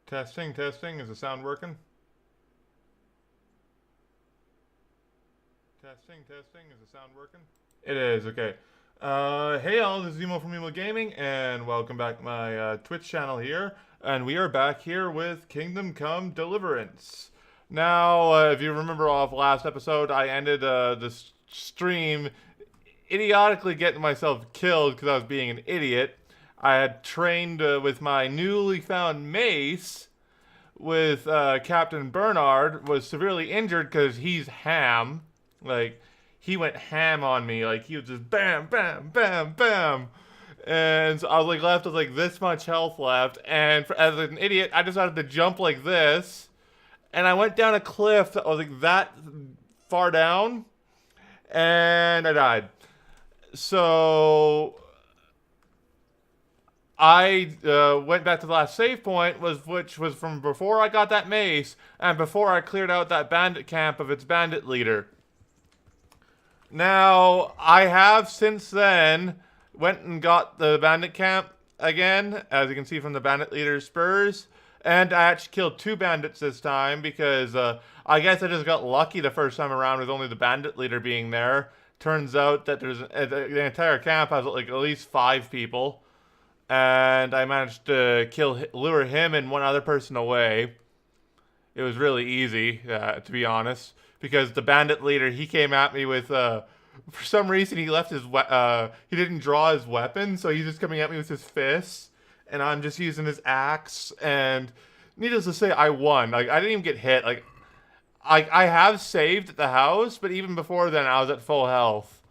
Testing, testing. Is the sound working? Testing, testing. Is the sound working? It is, okay. Hey all, this is Emo from Emo Gaming, and welcome back to my Twitch channel here. And we are back here with Kingdom Come Deliverance. Now, if you remember off last episode, I ended this stream idiotically getting myself killed because I was being an idiot. I had trained with my newly found mace with Captain Bernard, was severely injured because he's ham. Like, he went ham on me. Like, he was just bam, bam, bam, bam. And so I was like left with like this much health left. And as an idiot, I decided to jump like this. And I went down a cliff that was like that far down. And I died. So I went back to the last save point, which was from before I got that mace, and before I cleared out that bandit camp of its bandit leader. Now, I have since then went and got the bandit camp again, as you can see from the bandit leader's spurs, and I actually killed 2 bandits this time because I guess I just got lucky the first time around with only the bandit leader being there. Turns out that there's the entire camp has like at least 5 people. And I managed to lure him and one other person away. It was really easy, to be honest, because the bandit leader, he came at me with, for some reason he left his, he didn't draw his weapon, so he's just coming at me with his fists, and I'm just using his axe, and needless to say, I won. Like, I didn't even get hit. Like, I have saved at the house, but even before then, I was at full health.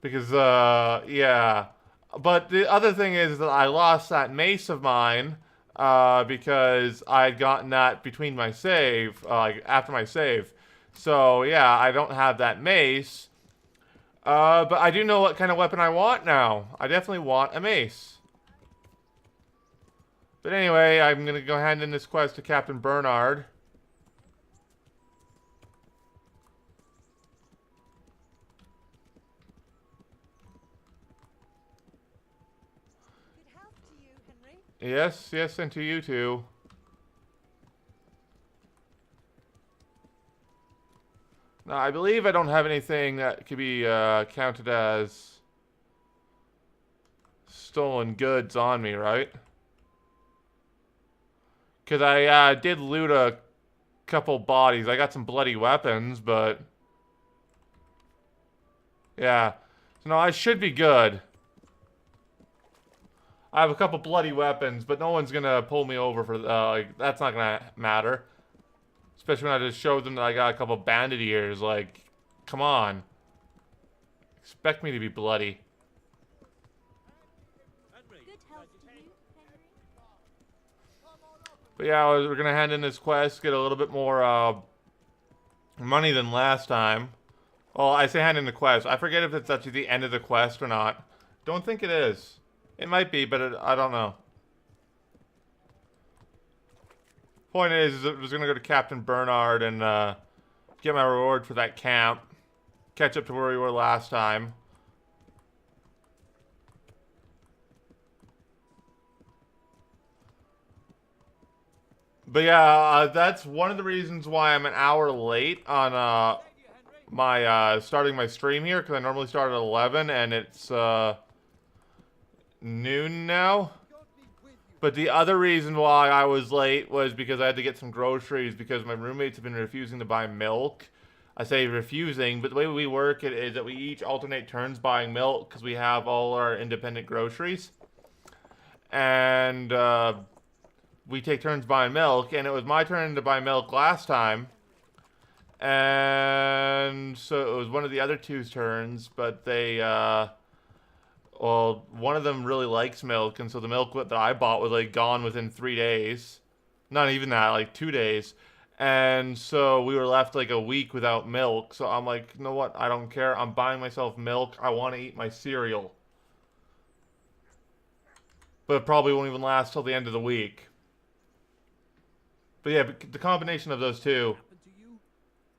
Because, yeah. But the other thing is that I lost that mace of mine because I had gotten that between my save, like after my save. So yeah, I don't have that mace. But I do know what kind of weapon I want now. I definitely want a mace. But anyway, I'm going to go hand in this quest to Captain Bernard. Yes, yes, and to you too. Now, I believe I don't have anything that could be counted as stolen goods on me, right? Because I did loot a couple bodies. I got some bloody weapons, but yeah. So no, I should be good. I have a couple bloody weapons, but no one's gonna pull me over for, like, that's not gonna matter. Especially when I just showed them that I got a couple bandit ears, like, come on. Expect me to be bloody. But yeah, we're gonna hand in this quest, get a little bit more, money than last time. Well, I say hand in the quest. I forget if it's actually the end of the quest or not. Don't think it is. It might be, but I don't know. Point is I was going to go to Captain Bernard and get my reward for that camp. Catch up to where we were last time. But yeah, that's one of the reasons why I'm an hour late on my starting my stream here, because I normally start at 11 and it's noon now. But the other reason why I was late was because I had to get some groceries because my roommates have been refusing to buy milk. I say refusing, but the way we work it is that we each alternate turns buying milk because we have all our independent groceries. And we take turns buying milk, and it was my turn to buy milk last time. And so it was one of the other two's turns, but they well, one of them really likes milk, and so the milk that I bought was like gone within 3 days. Not even that, like 2 days. And so we were left like a week without milk. So I'm like, you know what? I don't care. I'm buying myself milk. I want to eat my cereal. But it probably won't even last till the end of the week. But yeah, the combination of those two. What happened to you?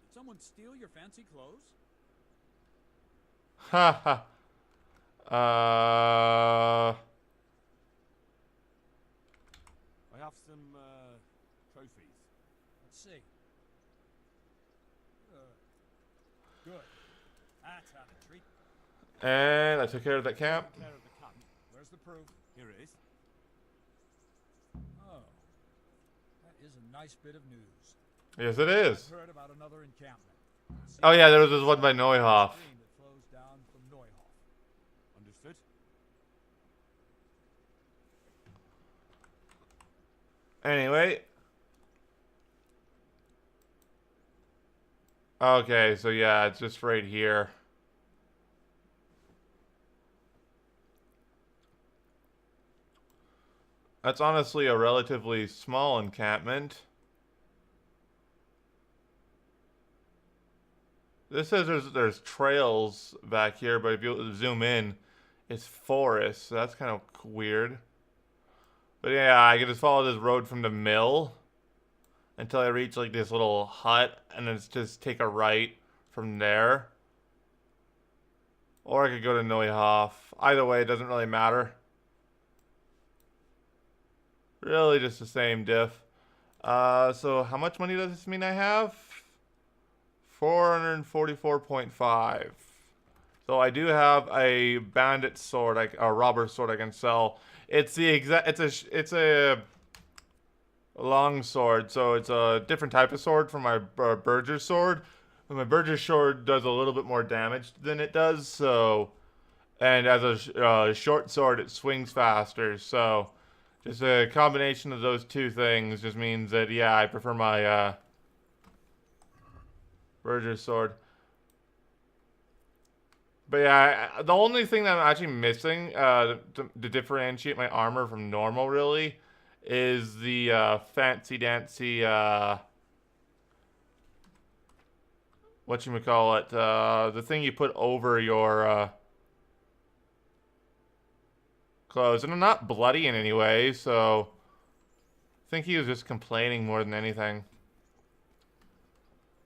Did someone steal your fancy clothes? Ha ha. I have some And I took care of that camp. Where's the proof? Here it is. Oh, that is a nice bit of news. Yes, it is. I've heard about another encampment. Oh yeah, there was this one by Neuhoff. Stream that flows down from Neuhoff. Understood. Anyway. Okay, so yeah, it's just right here. That's honestly a relatively small encampment. This says there's trails back here, but if you zoom in, it's forest. So that's kind of weird. But yeah, I can just follow this road from the mill until I reach like this little hut, and then it's just take a right from there. Or I could go to Neuhoff. Either way, it doesn't really matter. Really just the same diff. So how much money does this mean I have? 444.5. So I do have a bandit sword, like a robber sword I can sell. It's the exact, it's a long sword, so it's a different type of sword from my Berger sword. And my Berger sword does a little bit more damage than it does, so, and as a short sword, it swings faster. So just a combination of those two things just means that, yeah, I prefer my Berger sword. But yeah, the only thing that I'm actually missing to differentiate my armor from normal, really, is the fancy dancy whatchamacallit, the thing you put over your clothes. And I'm not bloody in any way, so I think he was just complaining more than anything.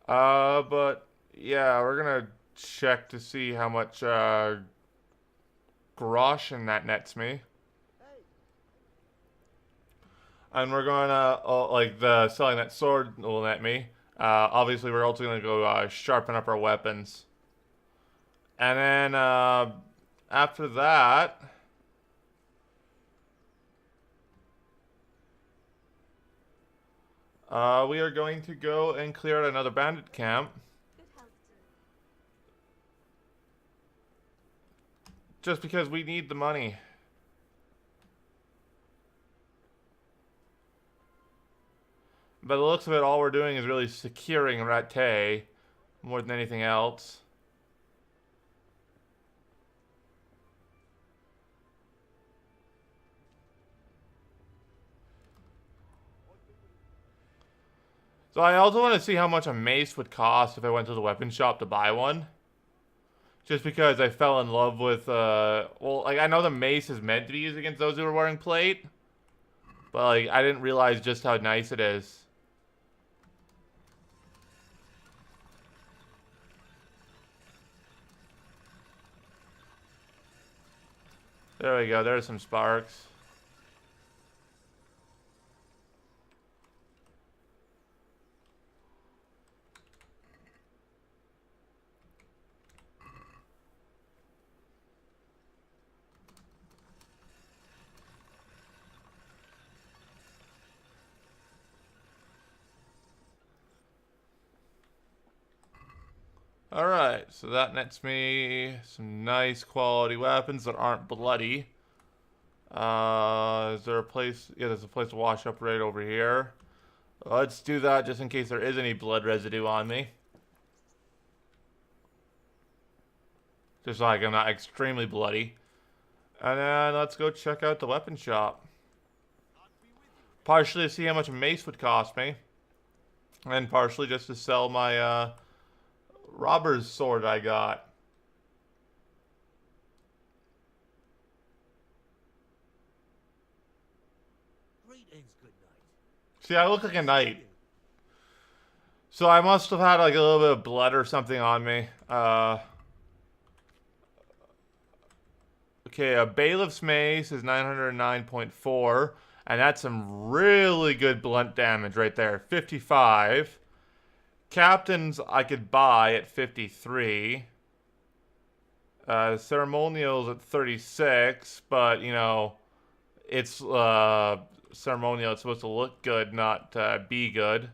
But yeah, we're gonna check to see how much Groschen that nets me. And we're gonna like the selling that sword will net me. Obviously, we're also gonna go sharpen up our weapons, and then after that, we are going to go and clear out another bandit camp. Just because we need the money. By the looks of it, all we're doing is really securing Rattay more than anything else. So I also want to see how much a mace would cost if I went to the weapon shop to buy one. Just because I fell in love with, well, like, I know the mace is meant to be used against those who are wearing plate. But, like, I didn't realize just how nice it is. There we go, there's some sparks. Alright, so that nets me some nice quality weapons that aren't bloody. Is there a place? Yeah, there's a place to wash up right over here. Let's do that just in case there is any blood residue on me. Just like I'm not extremely bloody. And then let's go check out the weapon shop. Partially to see how much a mace would cost me. And partially just to sell my, robber's sword I got. Greetings, good night. See, I look like a knight. So I must have had like a little bit of blood or something on me. Okay, a bailiff's mace is 909.4. And that's some really good blunt damage right there. 55. Captain's I could buy at 53. Ceremonial's at 36, but, you know, it's ceremonial. It's supposed to look good, not be good.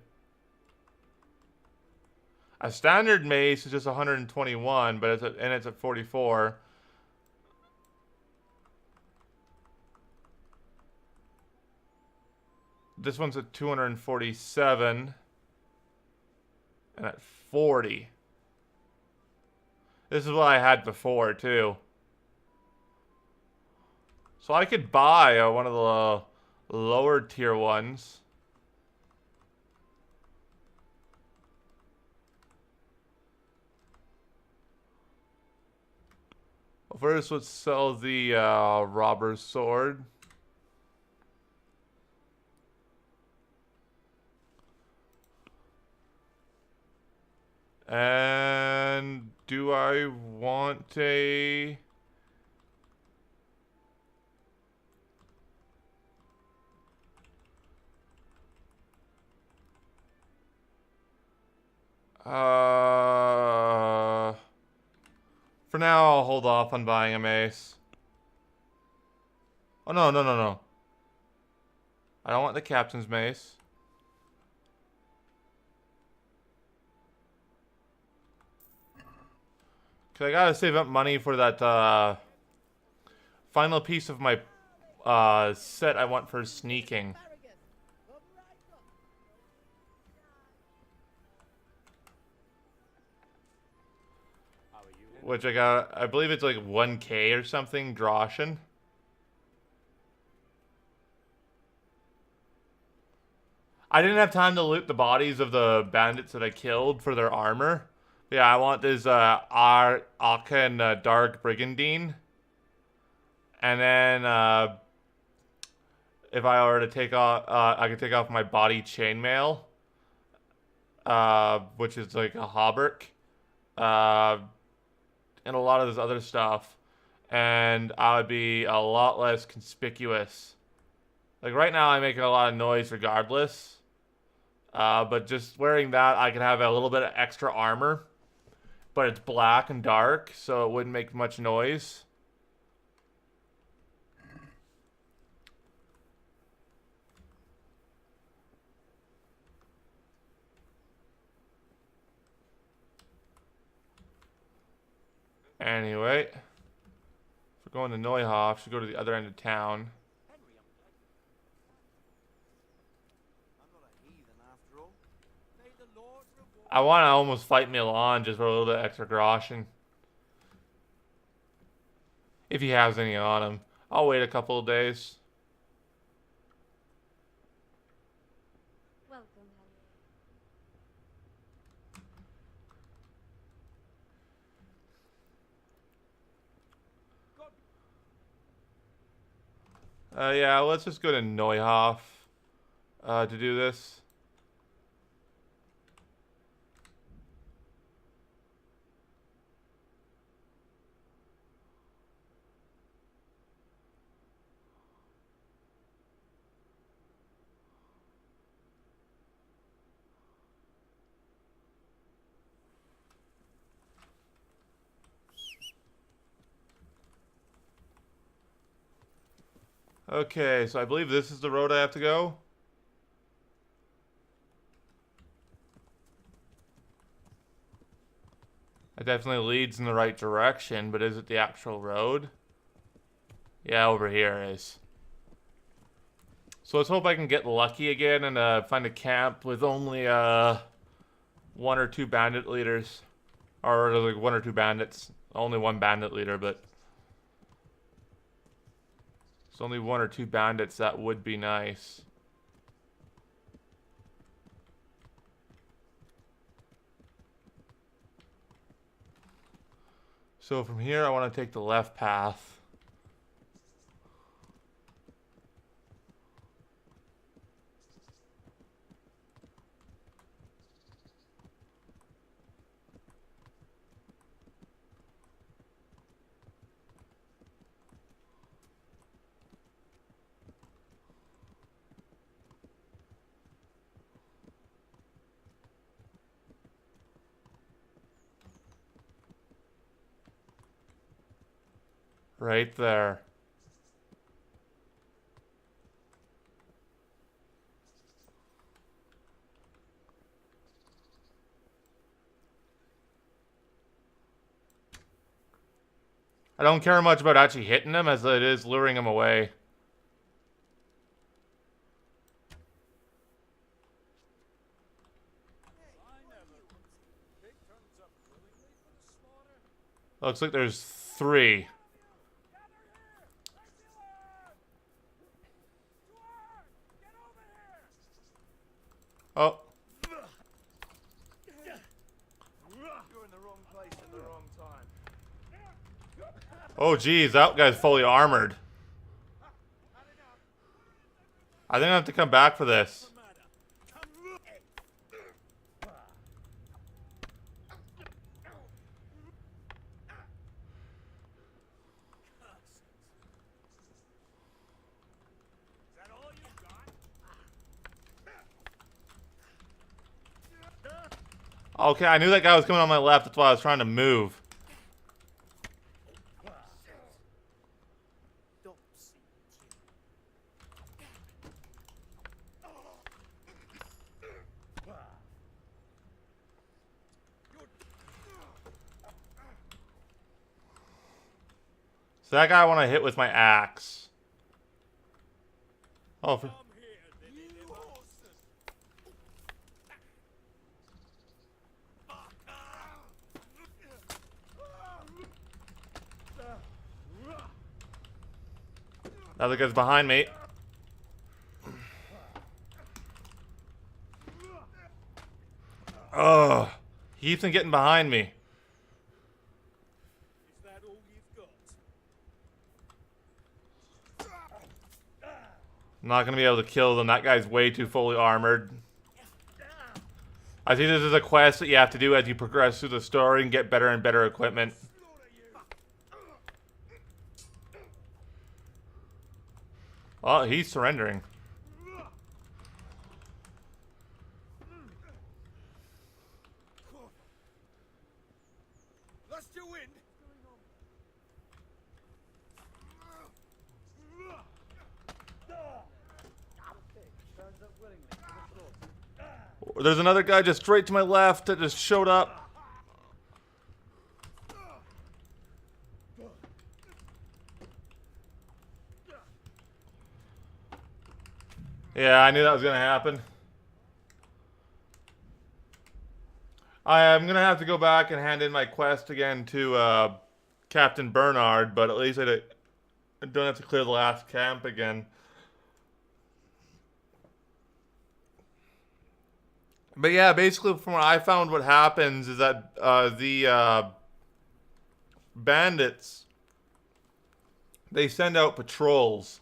A standard mace is just 121, but it's at 44. This one's at 247 and at 40. This is what I had before too. So I could buy one of the lower tier ones. First, let's sell the robber's sword. And do I want a... For now, I'll hold off on buying a mace. Oh, no, no, no, no. I don't want the captain's mace. Cause I gotta save up money for that final piece of my set I want for sneaking. Which I got, I believe it's like 1K or something, Groschen. I didn't have time to loot the bodies of the bandits that I killed for their armor. Yeah, I want this Aachen Dark Brigandine. And then if I were to take off, I could take off my body chainmail. Which is like a hauberk. And a lot of this other stuff, and I would be a lot less conspicuous. Like right now, I'm making a lot of noise regardless, but just wearing that, I can have a little bit of extra armor, but it's black and dark, so it wouldn't make much noise. Anyway, if we're going to Neuhof, should go to the other end of town. I want to almost fight Milan just for a little bit extra Groschen. If he has any on him. I'll wait a couple of days. Yeah, let's just go to Neuhof to do this. Okay, so I believe this is the road I have to go. It definitely leads in the right direction, but is it the actual road? Yeah, over here it is. So let's hope I can get lucky again and find a camp with only 1 or 2 bandit leaders. Or like 1 or 2 bandits. Only 1 bandit leader, but... It's only 1 or 2 bandits, that would be nice. So from here, I want to take the left path. Right there. I don't care much about actually hitting him as it is luring him away. Looks like there's 3. Oh. You're in the wrong place at the wrong time. Oh, geez, that guy's fully armored. I think I have to come back for this. Okay, I knew that guy was coming on my left. That's why I was trying to move. So that guy I want to hit with my axe. Oh. The other guy's behind me. Ugh. He keeps on getting behind me. Is that all you've got? I'm not going to be able to kill them. That guy's way too fully armored. I think this is a quest that you have to do as you progress through the story and get better and better equipment. Oh, he's surrendering. Lost your wind. There's another guy just straight to my left that just showed up. Yeah, I knew that was going to happen. I'm going to have to go back and hand in my quest again to Captain Bernard, but at least I don't have to clear the last camp again. But yeah, basically from what I found, what happens is that the bandits, they send out patrols.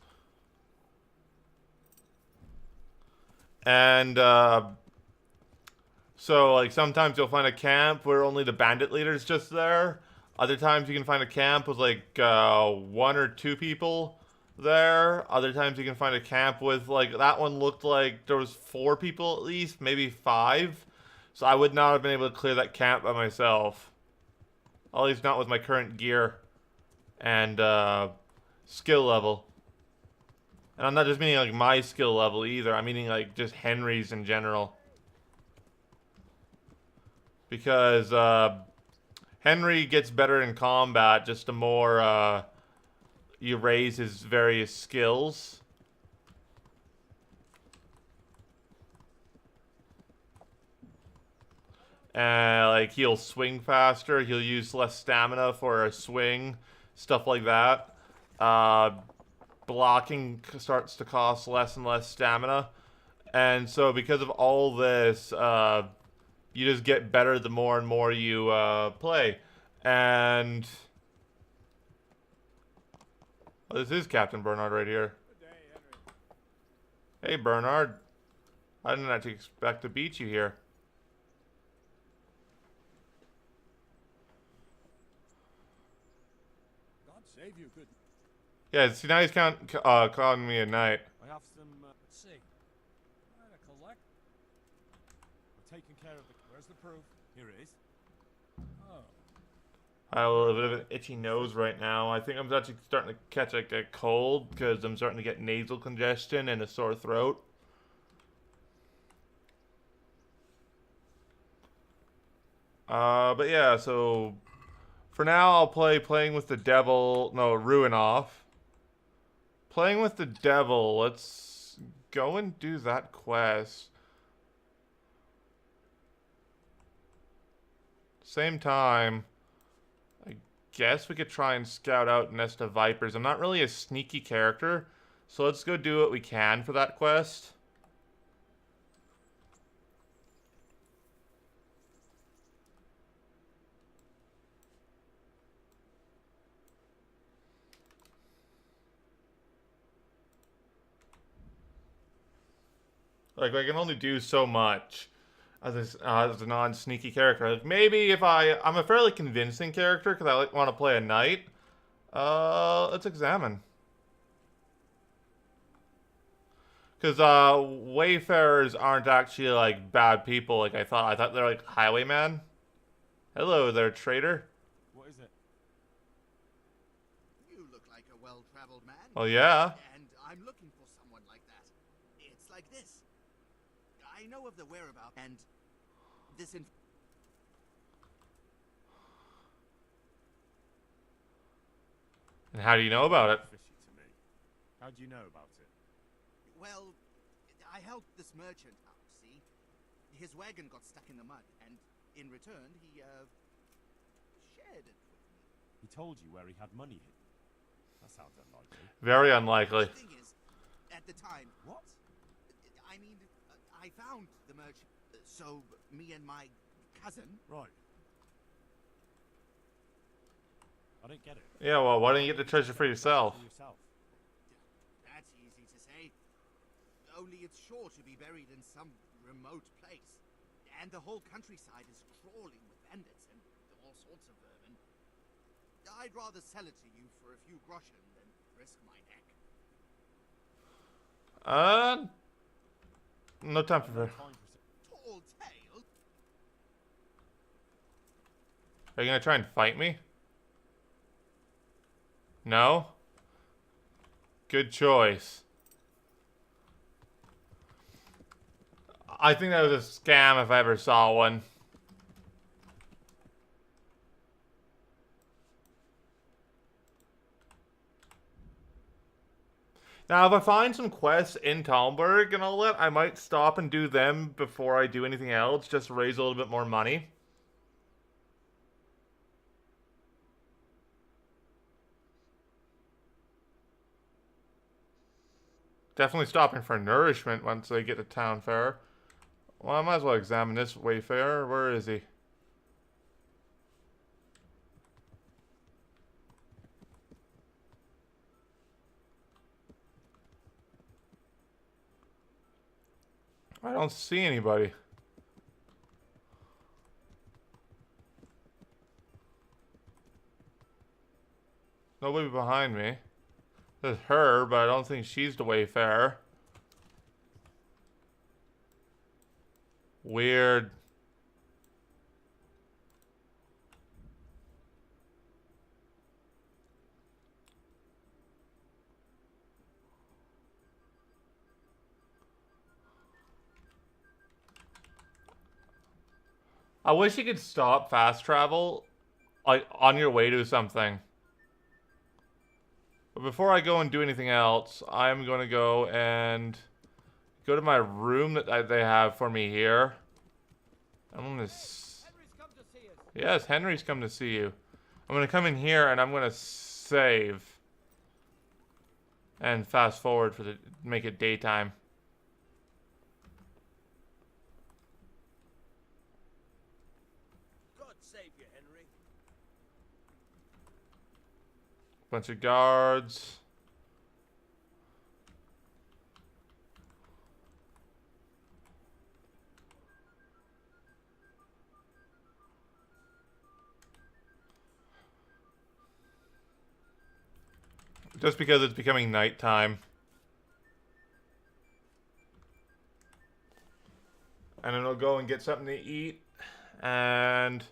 And so like sometimes you'll find a camp where only the bandit leader's just there. Other times you can find a camp with like 1 or 2 people there. Other times you can find a camp with like, that one looked like there was 4 people at least, maybe 5. So I would not have been able to clear that camp by myself. At least not with my current gear and skill level. And I'm not just meaning like my skill level either. I'm meaning like just Henry's in general. Because Henry gets better in combat just the more you raise his various skills. Like he'll swing faster. He'll use less stamina for a swing. Stuff like that. Blocking starts to cost less and less stamina. And so because of all this, you just get better the more and more you play. And oh, this is Captain Bernard right here. Hey Bernard. I didn't actually expect to beat you here. God save you, good. Yeah, see now he's calling me at night. I have some. Let's see. Trying to collect. We're taking care of the. Where's the proof? Here it is. Oh. I have a little bit of an itchy nose right now. I think I'm actually starting to catch like a cold because I'm starting to get nasal congestion and a sore throat. But yeah, so for now I'll play Playing with the Devil. No, Ruin off. Playing with the Devil. Let's go and do that quest. Same time, I guess we could try and scout out Nest of Vipers. I'm not really a sneaky character, so let's go do what we can for that quest. Like, I can only do so much as a non-sneaky character. Like, maybe if I'm a fairly convincing character because I want to play a knight. Let's examine. Because wayfarers aren't actually like bad people like I thought. I thought they're like highwaymen. Hello there, trader. What is it? You look like a well-traveled man. Oh yeah. And I'm looking for someone like that. It's like this. I know of the whereabouts and this And how do you know about it? Fishy to me. How do you know about it? well, I helped this merchant out, see? His wagon got stuck in the mud, and in return, he, shared it with me. He told you where he had money hidden. That sounds unlikely. Very unlikely. The thing is, at the time... What? I mean, I found the merchant, so me and my cousin... Right. I don't get it. Yeah, well, why don't you get the treasure for yourself? For yourself. That's easy to say. Only it's sure to be buried in some remote place. And the whole countryside is crawling with bandits and all sorts of vermin. I'd rather sell it to you for a few groschen than risk my neck. No time for her. Time for Tall tale? Are you gonna try and fight me? No? Good choice. I think that was a scam if I ever saw one. Now, if I find some quests in Talmberg and all that, I might stop and do them before I do anything else, just to raise a little bit more money. Definitely stopping for nourishment once I get to town fair. Well, I might as well examine this wayfarer. Where is he? I don't see anybody. Nobody behind me. There's her, but I don't think she's the wayfarer. Weird. I wish you could stop fast travel, like, on your way to something. But before I go and do anything else, I'm going to go and go to my room that they have for me here. I'm going to... Henry's come to see us. Yes, Henry's come to see you. I'm going to come in here and I'm going to save. And fast forward for make it daytime. God save you, Henry. Bunch of guards. Just because it's becoming nighttime. And then I'll go and get something to eat. And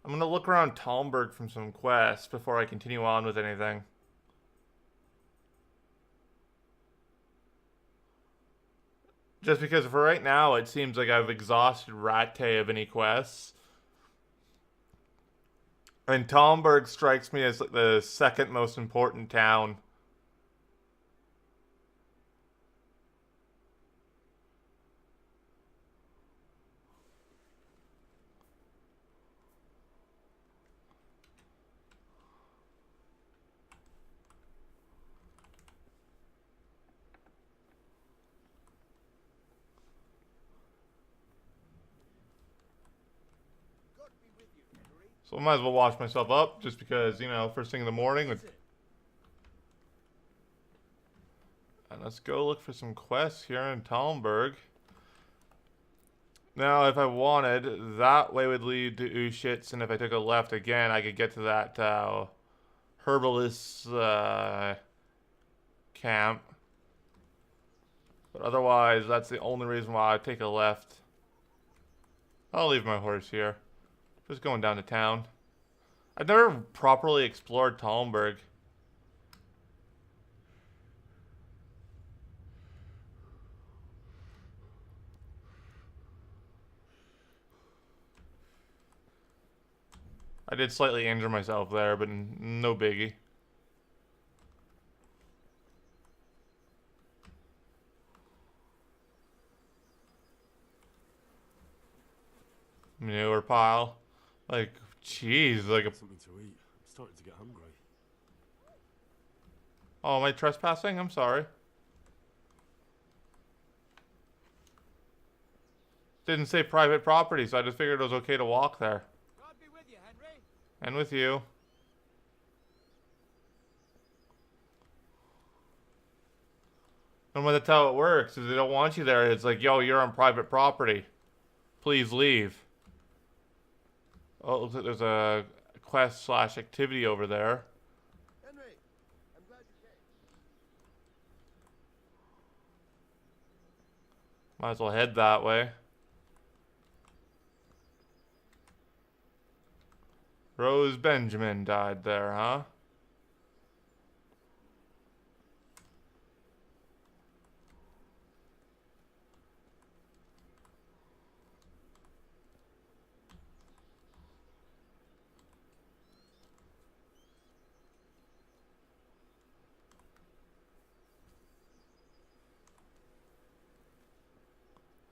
I'm gonna look around Talmberg from some quests before I continue on with anything. Just because for right now, it seems like I've exhausted Rattay of any quests. And Talmberg strikes me as like the second most important town. So I might as well wash myself up, just because, you know, first thing in the morning. And let's go look for some quests here in Talmberg. Now, if I wanted, that way would lead to Ushitz, and if I took a left again, I could get to that herbalist camp. But otherwise, that's the only reason why I take a left. I'll leave my horse here. Just going down to town. I've never properly explored Talmberg. I did slightly injure myself there, but no biggie. Manure pile. Like, jeez, like a... Something to eat. I'm starting to get hungry. Oh, am I trespassing? I'm sorry. Didn't say private property, so I just figured it was okay to walk there. God be with you, Henry. And with you. And that's how it works, is they don't want you there. It's like, yo, you're on private property. Please leave. Oh, it looks like there's a quest/activity over there. Henry, I'm glad you came. Might as well head that way. Rose Benjamin died there, huh?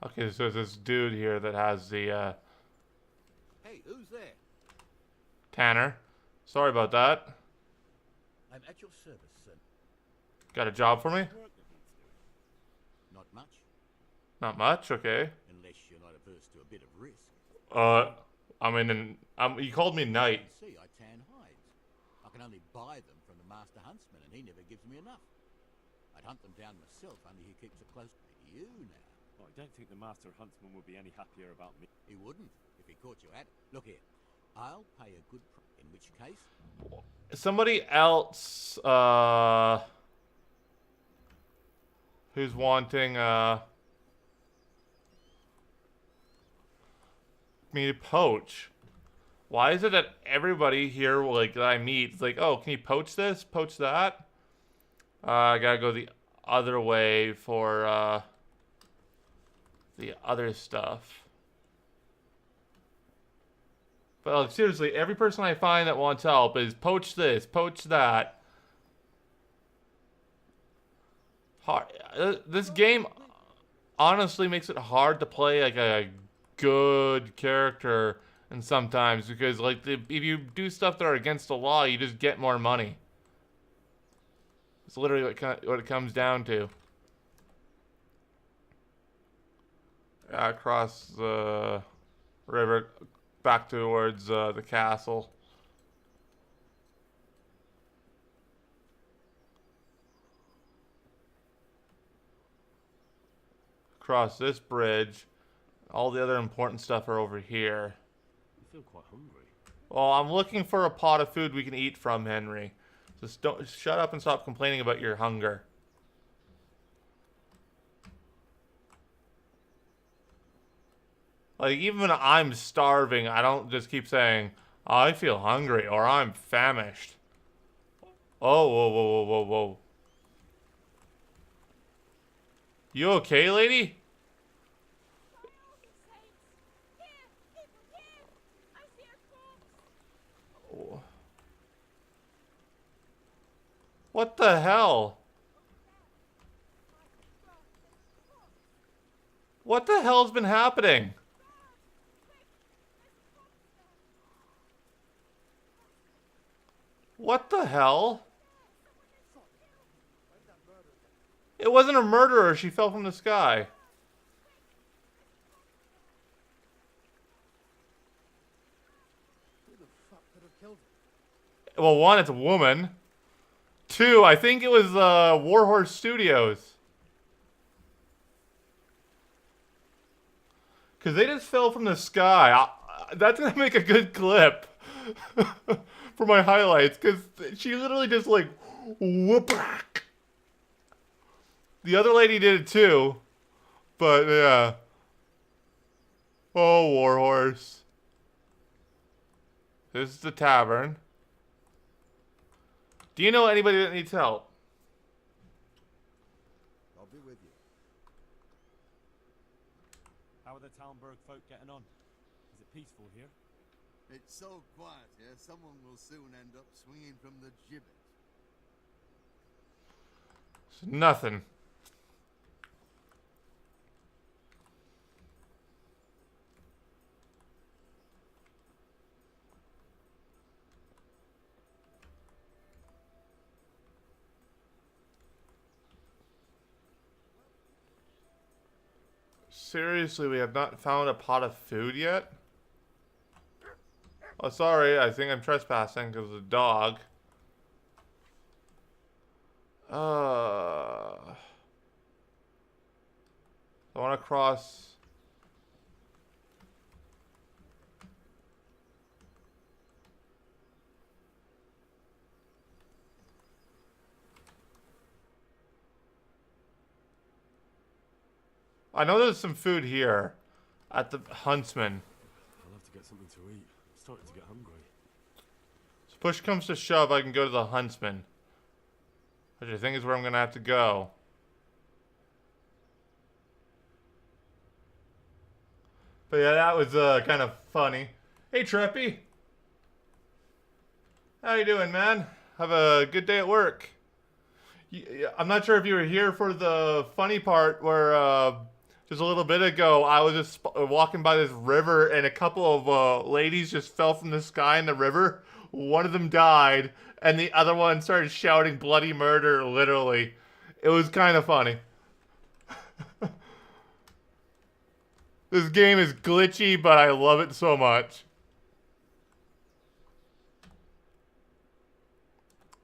Okay, so there's this dude here that has the, Hey, who's there? Tanner. Sorry about that. I'm at your service, son. Got a job for me? Not much, Not much, okay. unless you're not averse to a bit of risk. I mean, you called me knight. See, I tan hides. I can only buy them from the master huntsman, and he never gives me enough. I'd hunt them down myself, only he keeps it close to you now. Well, I don't think the master huntsman would be any happier about me. He wouldn't if he caught you at it. Look here, I'll pay a good price. In which case, Somebody else, who's wanting, me to poach. Why is it that everybody here, like, that I meet, is like, oh, can you poach this? Poach that? I gotta go the other way for, the other stuff. But like, seriously, every person I find that wants help is poach this, poach that. This game honestly makes it hard to play like a good character, and sometimes because like if you do stuff that are against the law, you just get more money. It's literally what it comes down to. Across the river, back towards the castle. Across this bridge. All the other important stuff are over here. I feel quite hungry. Well, I'm looking for a pot of food we can eat from, Henry. Just don't shut up and stop complaining about your hunger. Like, even when I'm starving, I don't just keep saying, I feel hungry, or I'm famished. Oh, whoa, whoa, whoa, whoa, whoa. You okay, lady? What the hell? What the hell's been happening? What the hell? It wasn't a murderer. She fell from the sky. Who the fuck could have killed him? Well, one, it's a woman. Two, I think it was Warhorse Studios. Because they just fell from the sky. That's going to make a good clip for my highlights. Because she literally just like, whoop. The other lady did it too. But yeah. Oh, Warhorse. This is the tavern. Do you know anybody that needs help? I'll be with you. How are the Talmberg folk getting on? Is it peaceful here? It's so quiet here, someone will soon end up swinging from the gibbet. It's nothing. Seriously, we have not found a pot of food yet? Oh, sorry. I think I'm trespassing because of the dog. I want to cross. I know there's some food here at the Huntsman. I'll have to get something to eat. I'm starting to get hungry. So push comes to shove, I can go to the Huntsman, which I think is where I'm gonna have to go. But yeah, that was kind of funny. Hey, Treppy. How you doing, man? Have a good day at work. I'm not sure if you were here for the funny part where just a little bit ago I was just walking by this river and a couple of ladies just fell from the sky in the river. One of them died and the other one started shouting bloody murder, literally. It was kind of funny. This game is glitchy, but I love it so much.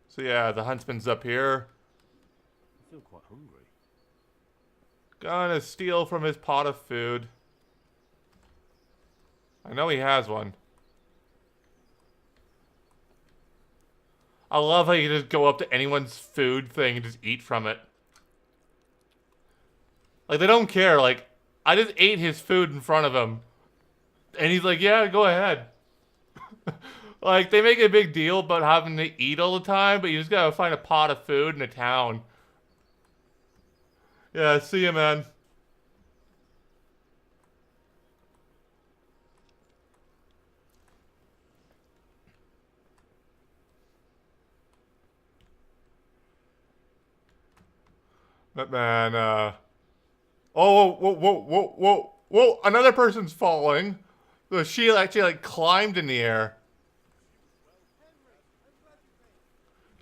So yeah, the Huntsman's up here. I feel quite hungry. Gonna steal from his pot of food. I know he has one. I love how you just go up to anyone's food thing and just eat from it. Like, they don't care. Like, I just ate his food in front of him. And he's like, yeah, go ahead. Like, they make a big deal about having to eat all the time, but you just gotta find a pot of food in a town. Yeah, see ya, man. But man, oh, whoa, whoa, whoa, whoa, whoa, another person's falling. So she actually, like, climbed in the air.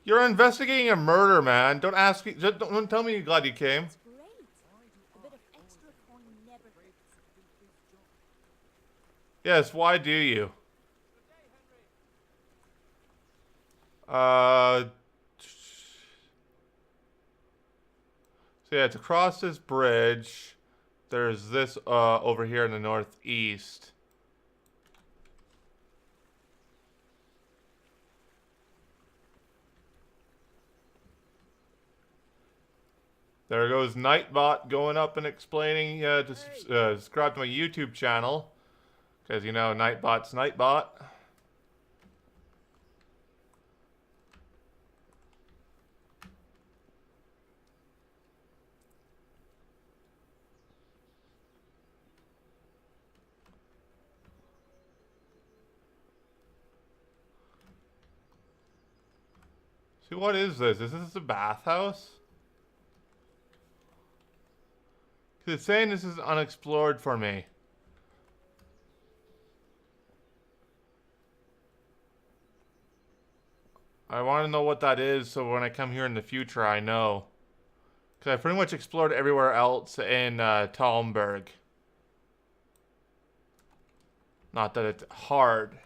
You're investigating a murder, man. Don't ask me, just don't tell me you're glad you came. Great. A bit of extra coin never hurts. Yes, why do you? So yeah, to cross this bridge, there's this over here in the northeast. There goes Nightbot going up and explaining to subscribe to my YouTube channel. Because, you know, Nightbot's Nightbot. See, what is this? Is this a bathhouse? Because it's saying this is unexplored for me. I want to know what that is so when I come here in the future I know. Because I pretty much explored everywhere else in Talmberg. Not that it's hard.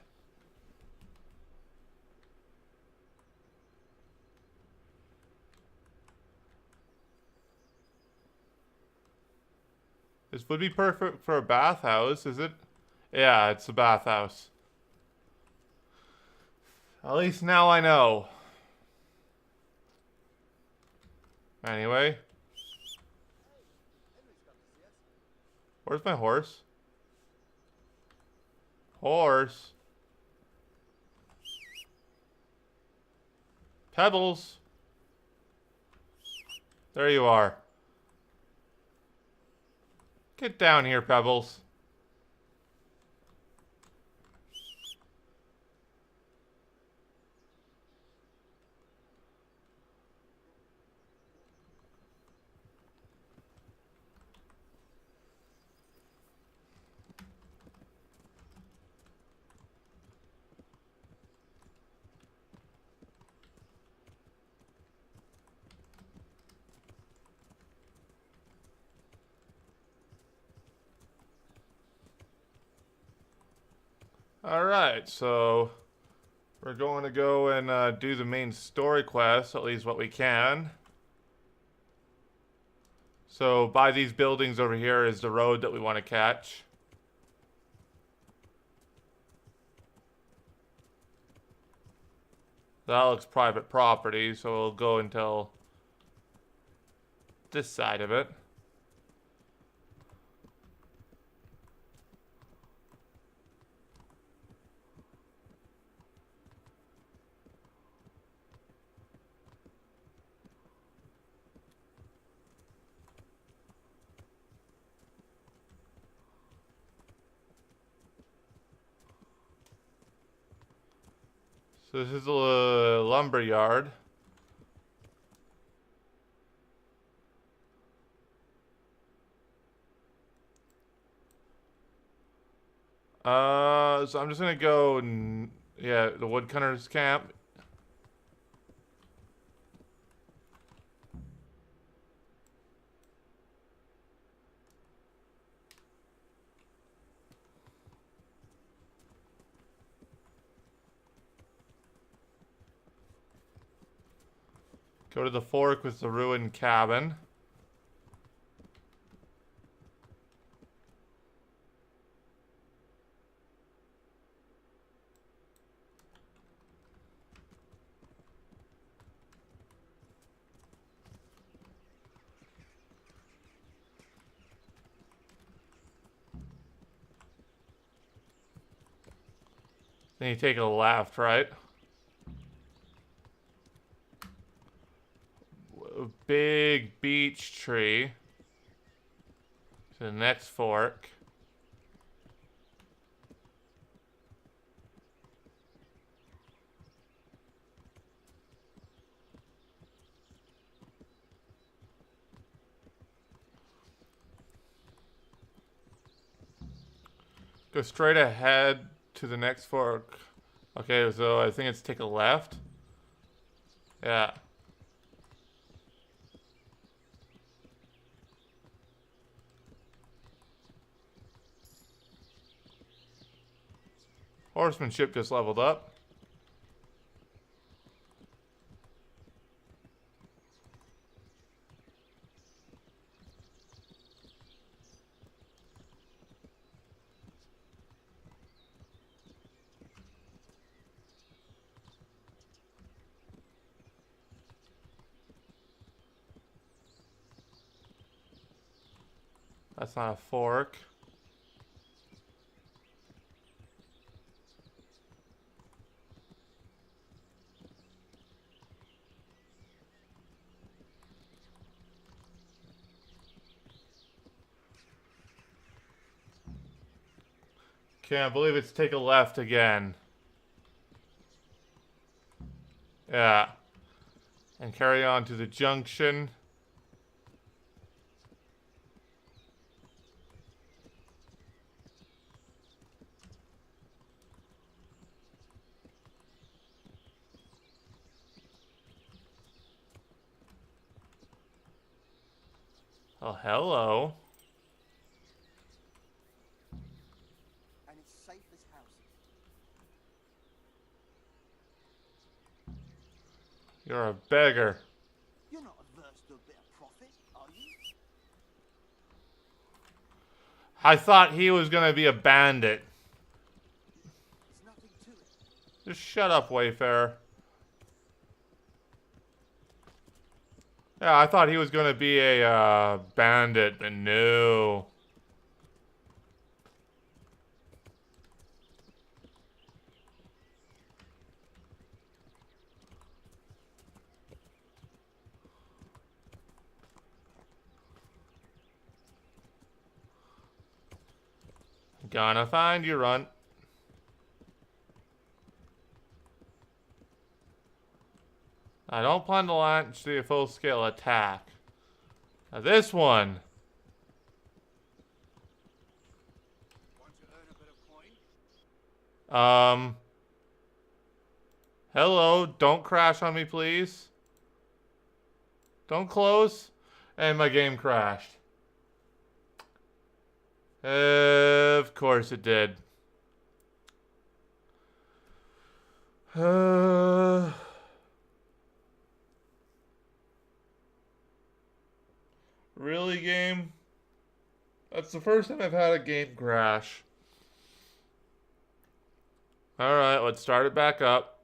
This would be perfect for a bathhouse, is it? Yeah, it's a bathhouse. At least now I know. Anyway. Where's my horse? Horse. Pebbles. There you are. Get down here, Pebbles. Alright, so we're going to go and do the main story quest, at least what we can. So by these buildings over here is the road that we want to catch. That looks private property, so we'll go until this side of it. So this is a lumber yard. So I'm just gonna go and yeah, the woodcutter's camp. Go to the fork with the ruined cabin. Then you take a left, right? A big beech tree. To the next fork. Go straight ahead to the next fork. Okay, so I think it's take a left. Yeah. Horsemanship just leveled up. That's not a fork. Can't believe it's take a left again. Yeah. carry on to the junction. Oh, hello. And it's safe as houses. You're a beggar. You're not averse to a bit of profit, are you? I thought he was gonna be a bandit. There's nothing to it. Just shut up, Wayfarer. Yeah, I thought he was gonna be a bandit, but no. Gonna find you, Runt. I don't plan to launch the full-scale attack. Now this one. Want to earn a bit of coin? Hello, don't crash on me, please. Don't close. And my game crashed. Of course it did. Really, game? That's the first time I've had a game crash. Alright, let's start it back up.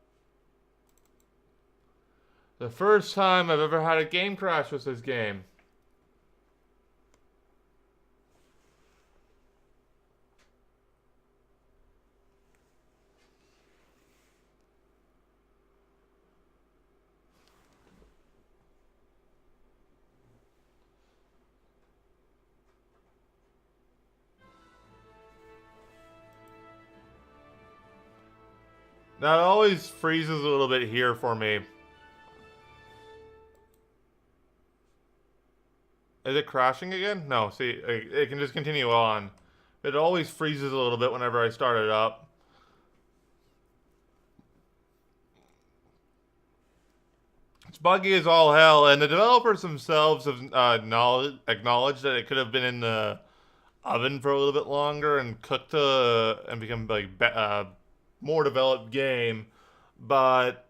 The first time I've ever had a game crash was this game. Now it always freezes a little bit here for me. Is it crashing again? No, see, it can just continue on. It always freezes a little bit whenever I start it up. It's buggy as all hell, and the developers themselves have acknowledged that it could have been in the oven for a little bit longer and cooked and become like more developed game, but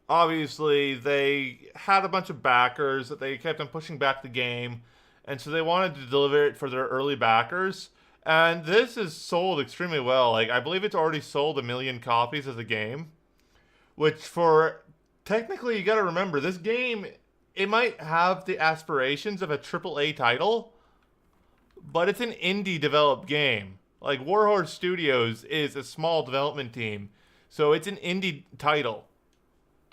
obviously they had a bunch of backers that they kept on pushing back the game, and so they wanted to deliver it for their early backers, and this is sold extremely well. Like, I believe it's already sold 1 million copies as a game, which for technically, you gotta remember, this game, it might have the aspirations of a AAA title, but it's an indie developed game. Like, Warhorse Studios is a small development team, so it's an indie title.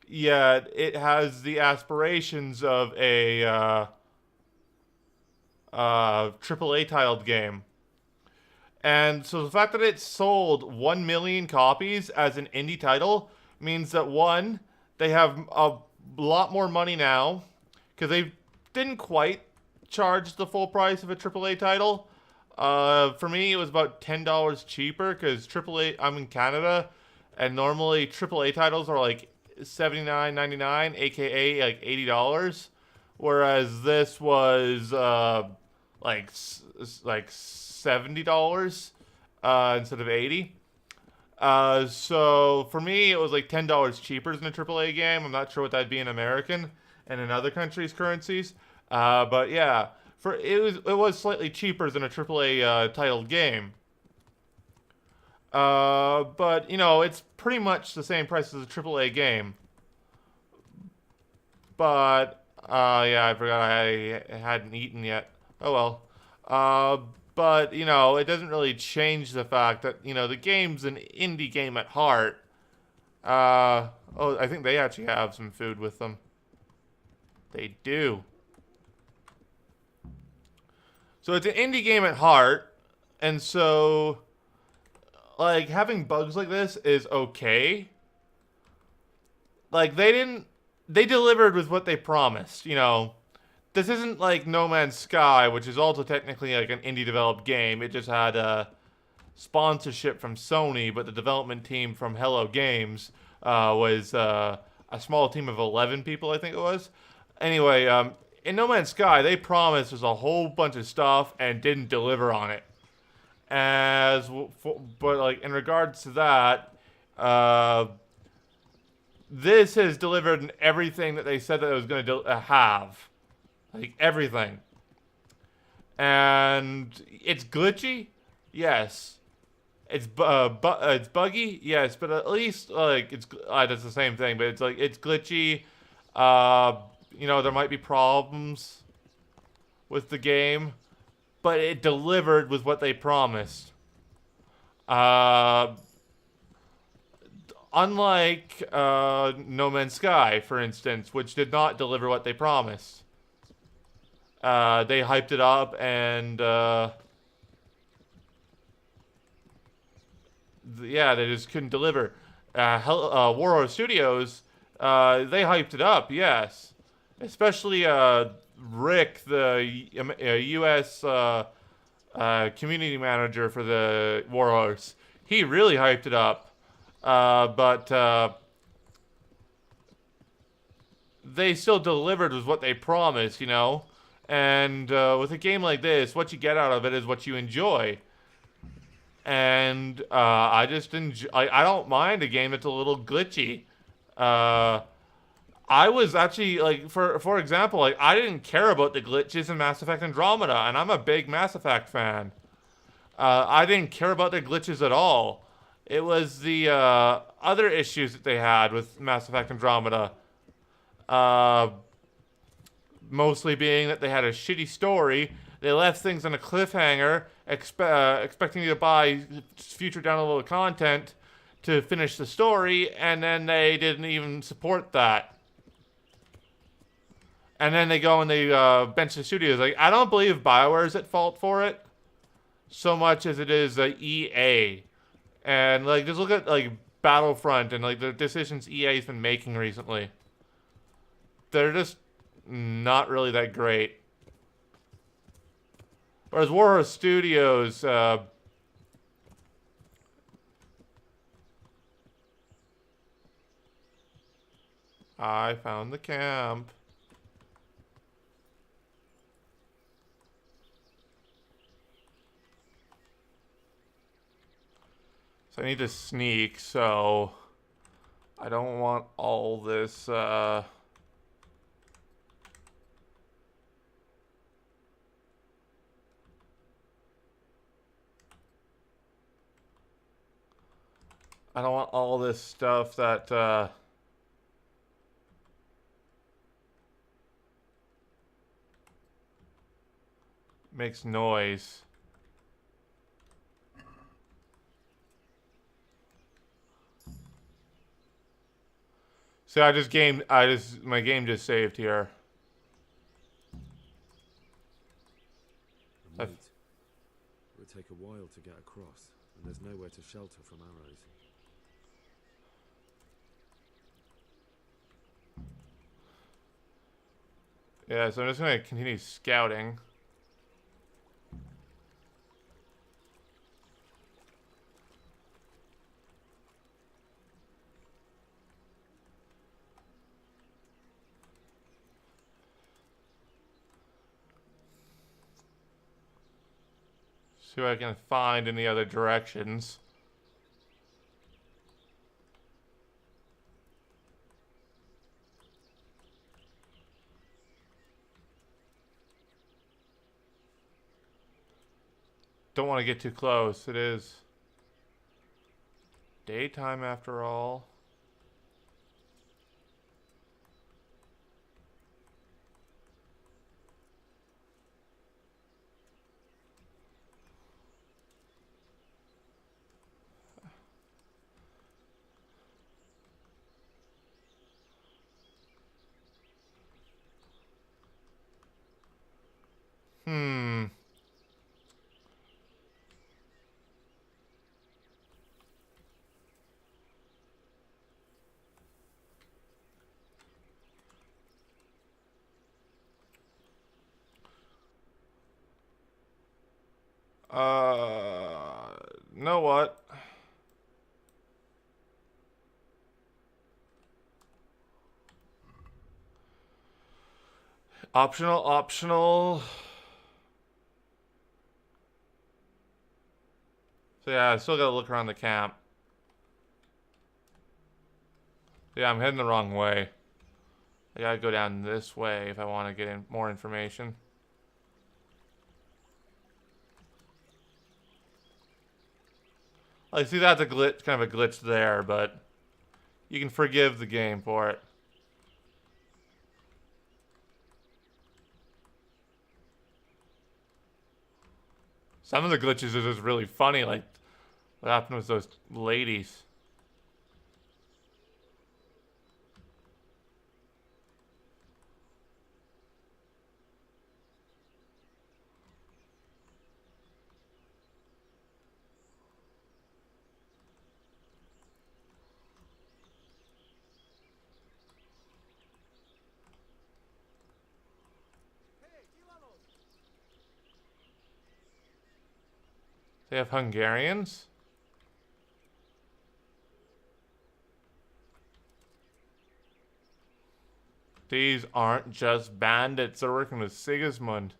Yet, it has the aspirations of a AAA titled game. And so the fact that it sold 1 million copies as an indie title means that, one, they have a lot more money now, because they didn't quite charge the full price of a AAA title. For me, it was about $10 cheaper, because AAA, I'm in Canada, and normally AAA titles are like $79.99, aka like $80, whereas this was like $70 instead of $80. So for me, it was like $10 cheaper than a AAA game. I'm not sure what that'd be in American and in other countries' currencies, but yeah. It was slightly cheaper than a AAA titled game. But, you know, it's pretty much the same price as a AAA game. But, yeah, I forgot I hadn't eaten yet. Oh well. But, you know, it doesn't really change the fact that, you know, the game's an indie game at heart. Oh, I think they actually have some food with them. They do. So it's an indie game at heart, and so, like, having bugs like this is okay. Like, they didn't they delivered with what they promised. You know, this isn't like No Man's Sky, which is also technically like an indie developed game. It just had sponsorship from Sony, but the development team from Hello Games was a small team of 11 people, I think it was. Anyway, in No Man's Sky, they promised us a whole bunch of stuff and didn't deliver on it. But like in regards to that, this has delivered in everything that they said that it was going to have, like everything. And it's glitchy, yes. It's it's buggy, yes. But at least like it's that's the same thing. But it's like it's glitchy. You know, there might be problems with the game, but it delivered with what they promised. Unlike No Man's Sky, for instance, which did not deliver what they promised. They hyped it up and yeah, they just couldn't deliver. Warhorse Studios, they hyped it up, yes. Especially Rick, the U.S. Community manager for the Warhorse. He really hyped it up. But they still delivered with what they promised, you know? And with a game like this, what you get out of it is what you enjoy. And I just enjoy. I don't mind a game that's a little glitchy. I was actually like, for example, like I didn't care about the glitches in Mass Effect Andromeda, and I'm a big Mass Effect fan. I didn't care about the glitches at all. It was the other issues that they had with Mass Effect Andromeda. Mostly being that they had a shitty story. They left things on a cliffhanger, expecting you to buy future downloadable content to finish the story, and then they didn't even support that. And then they go and they bench the studios. Like, I don't believe BioWare is at fault for it so much as it is EA. And like, just look at like Battlefront and like the decisions EA's been making recently. They're just not really that great. Whereas Warhorse Studios, I found the camp. So I need to sneak, so I don't want all this, I don't want all this stuff that, makes noise. So my game just saved here. And wait. It would take a while to get across, and there's nowhere to shelter from arrows. Yeah, so I'm just gonna continue scouting. See what I can find in the other directions. Don't want to get too close. It is daytime after all. Know what? Optional. So yeah, I still gotta look around the camp. Yeah, I'm heading the wrong way. I gotta go down this way if I want to get in more information. I see that's a glitch, kind of a glitch there, but you can forgive the game for it. Some of the glitches are just really funny, like what happened with those ladies. They have Hungarians? These aren't just bandits, they're working with Sigismund.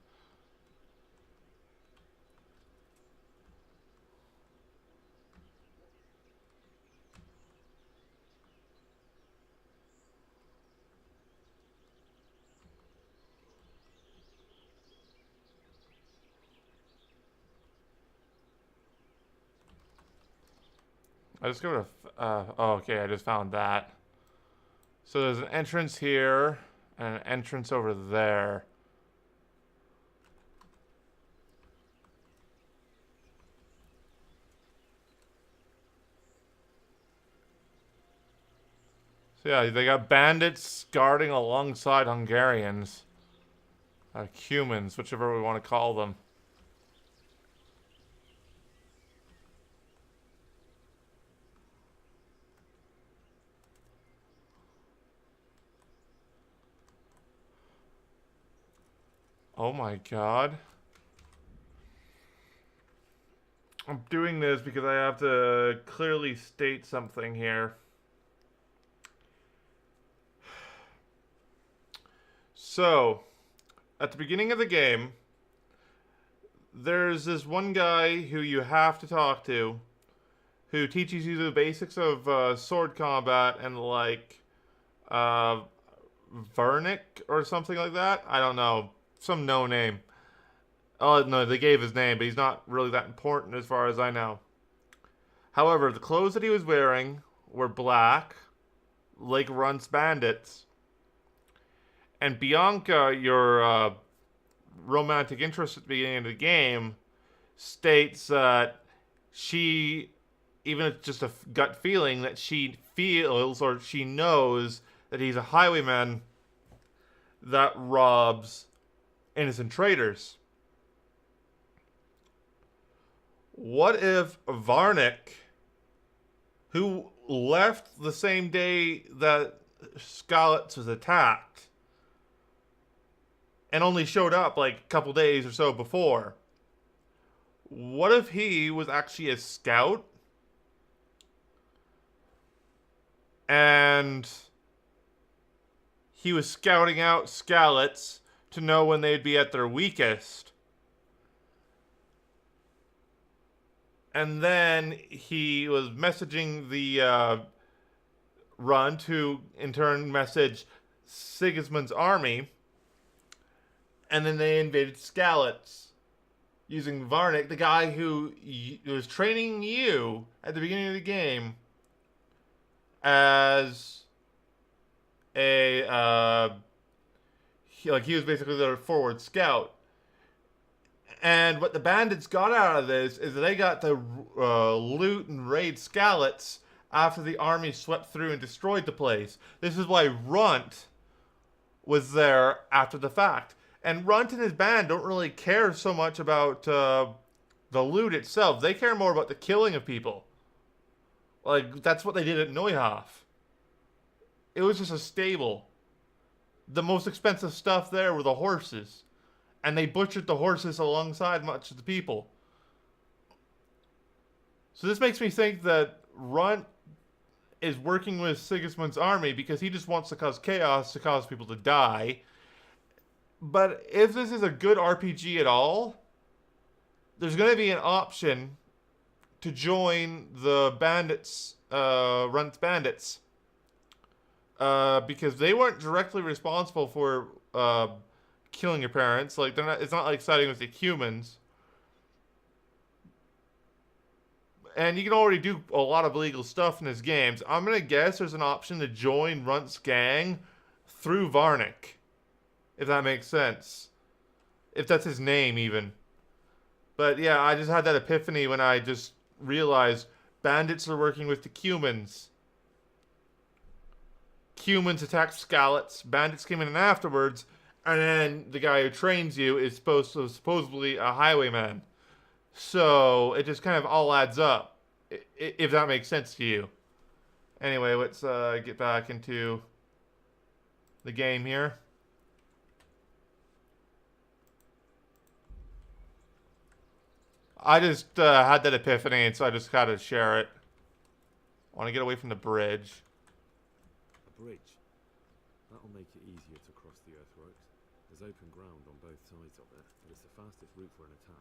I just go to, oh, okay, I just found that. So there's an entrance here, and an entrance over there. So yeah, they got bandits guarding alongside Hungarians. Humans, whichever we want to call them. Oh my god. I'm doing this because I have to clearly state something here. So, at the beginning of the game, there's this one guy who you have to talk to, who teaches you the basics of sword combat and like Vernick or something like that. I don't know. Some no name. Oh, no, they gave his name, but he's not really that important as far as I know. However, the clothes that he was wearing were black, like Runt's bandits. And Bianca, your romantic interest at the beginning of the game, states that she, even if it's just a gut feeling, that she feels or she knows that he's a highwayman that robs innocent traders. What if Varnick, who left the same day that Skalitz was attacked and only showed up like a couple days or so before, what if he was actually a scout and he was scouting out Skalitz to know when they'd be at their weakest. And then he was messaging the Runt, who in turn messaged Sigismund's army. And then they invaded Skalitz using Varnick, the guy who was training you at the beginning of the game as a he was basically their forward scout. And what the bandits got out of this is they got to loot and raid Skalitz after the army swept through and destroyed the place. This is why Runt was there after the fact. And Runt and his band don't really care so much about the loot itself. They care more about the killing of people. Like, that's what they did at Neuhof. It was just a stable. The most expensive stuff there were the horses. And they butchered the horses alongside much of the people. So this makes me think that Runt is working with Sigismund's army because he just wants to cause chaos, to cause people to die. But if this is a good RPG at all, there's going to be an option to join the bandits, Runt's bandits. Because they weren't directly responsible for killing your parents. Like, they're not. It's not like siding with the humans. And you can already do a lot of illegal stuff in this game. So I'm gonna guess there's an option to join Runt's gang through Varnick, if that makes sense. If that's his name, even. But yeah, I just had that epiphany when I just realized bandits are working with the humans. Humans attacked Skalitz. Bandits came in afterwards, and then the guy who trains you is supposedly a highwayman. So it just kind of all adds up, if that makes sense to you. Anyway, let's get back into the game here. I just had that epiphany, and so I just gotta share it. I want to get away from the bridge. A bridge? That'll make it easier to cross the earthworks. There's open ground on both sides of it, but it's the fastest route for an attack.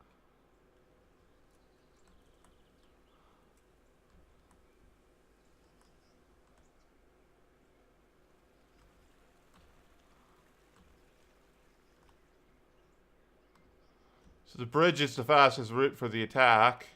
So the bridge is the fastest route for the attack.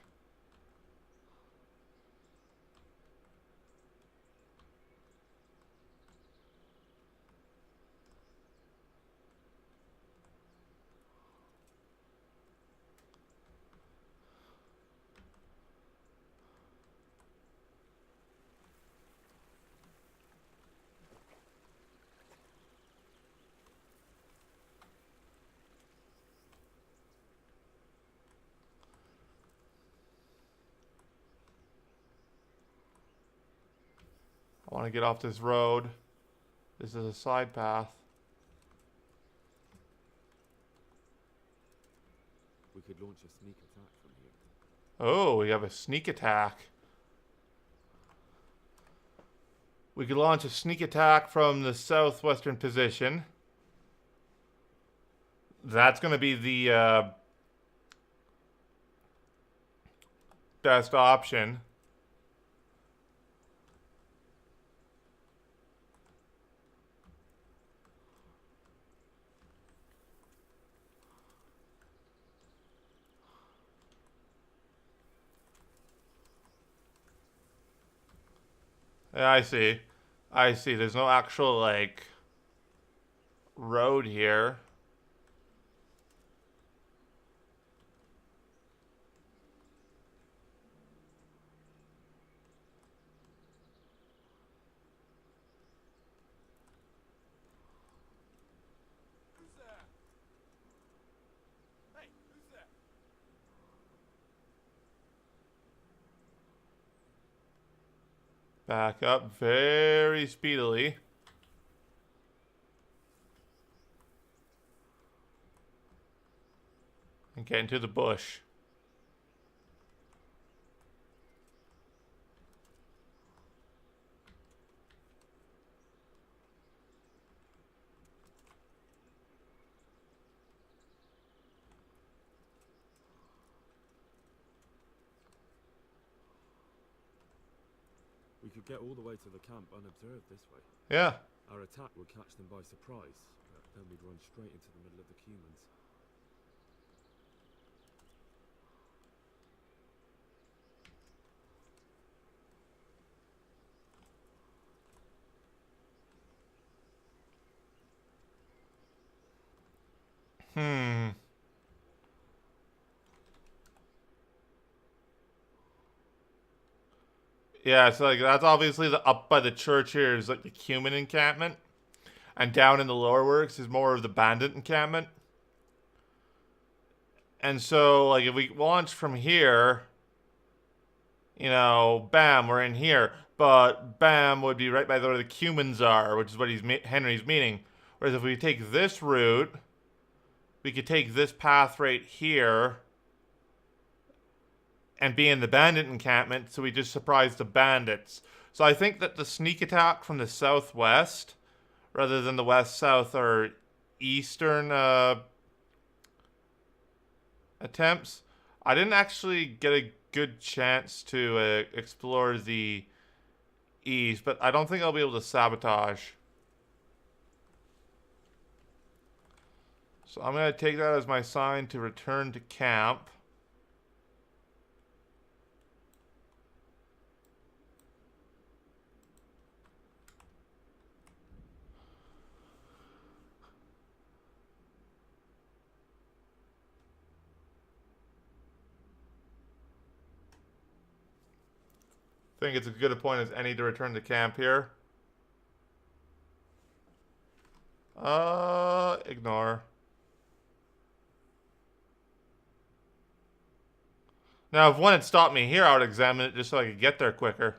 I want to get off this road. This is a side path. We could launch a sneak attack from here. Oh, we have a sneak attack. We could launch a sneak attack from the southwestern position. That's going to be the best option. Yeah, I see. I see. There's no actual, like, road here. Who's there? Hey, who's there? Back up very speedily. And get into the bush. We could get all the way to the camp unobserved this way. Yeah. Our attack would catch them by surprise, but then we'd run straight into the middle of the humans. Yeah, so like that's obviously the up by the church here is like the human encampment. And down in the lower works is more of the bandit encampment. And so like if we launch from here, you know, bam, we're in here. But bam would be right by where the humans are, which is what Henry's meaning. Whereas if we take this route, we could take this path right here and be in the bandit encampment, so we just surprised the bandits. So I think that the sneak attack from the southwest, rather than the west-south or eastern attempts, I didn't actually get a good chance to explore the east, but I don't think I'll be able to sabotage. So I'm going to take that as my sign to return to camp. I think it's as good a point as any to return to camp here. Ignore. Now, if one had stopped me here, I would examine it just so I could get there quicker.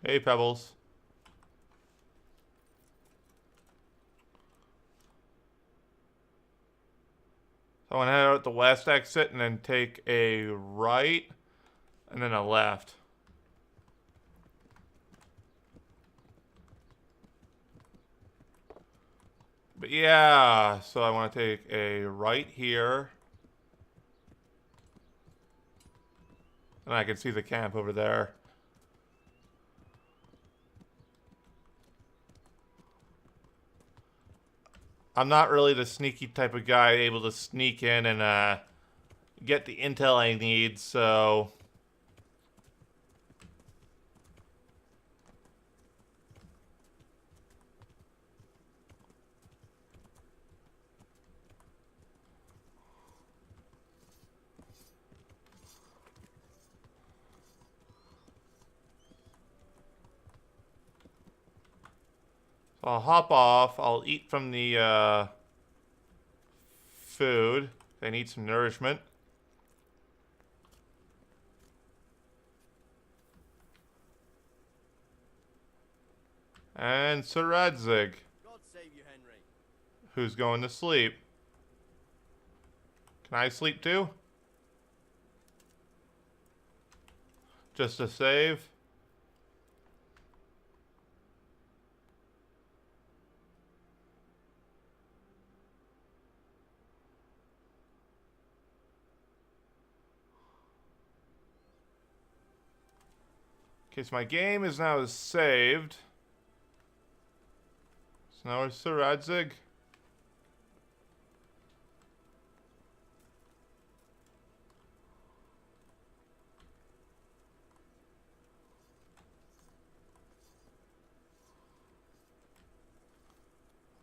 Hey, Pebbles. So I want to head out the west exit and then take a right and then a left. But yeah, so I want to take a right here. And I can see the camp over there. I'm not really the sneaky type of guy able to sneak in and get the intel I need, so... So I'll hop off. I'll eat from the food. They need some nourishment. And Sir Radzig, God save you, Henry. who's going to sleep. Can I sleep too? Just to save. Okay, so my game is now saved. So now it's Sir Radzig.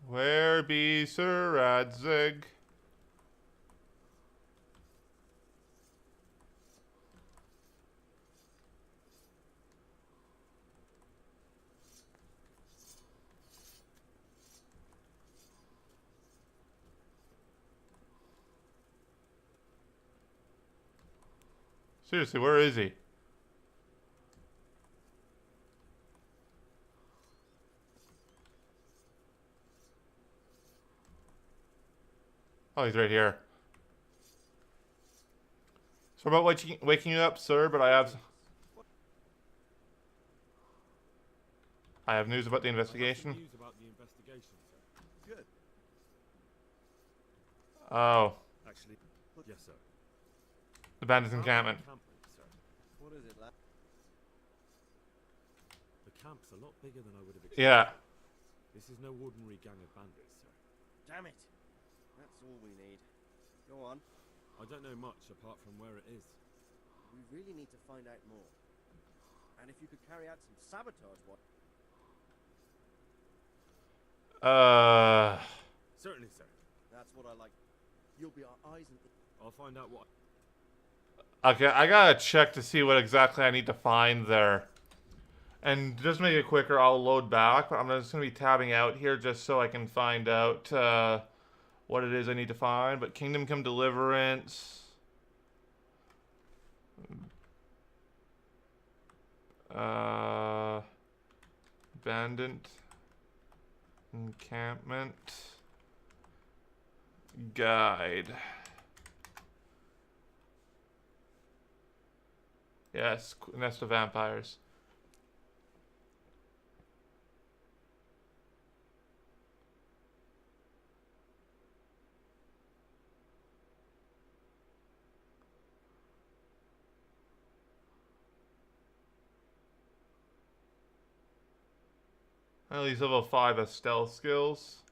Where be Sir Radzig? Seriously, where is he? Oh, he's right here. So about waking you up, sir, but I have news about the investigation. News about the investigation, sir. Good. Oh, Actually, yes, sir. the bandits encampment. Sir. What is it, lad? The camp's a lot bigger than I would have expected. Yeah. This is no ordinary gang of bandits, sir. Damn it. That's all we need. Go on. I don't know much apart from where it is. We really need to find out more. And if you could carry out some sabotage, what? Certainly, sir. That's what I like. You'll be our eyes and... I'll find out what... Okay, I gotta check to see what exactly I need to find there. And just to make it quicker, I'll load back, but I'm just gonna be tabbing out here just so I can find out what it is I need to find. But Kingdom Come Deliverance. Bandit encampment guide. Yes, nest of vampires. At least level 5 has stealth skills.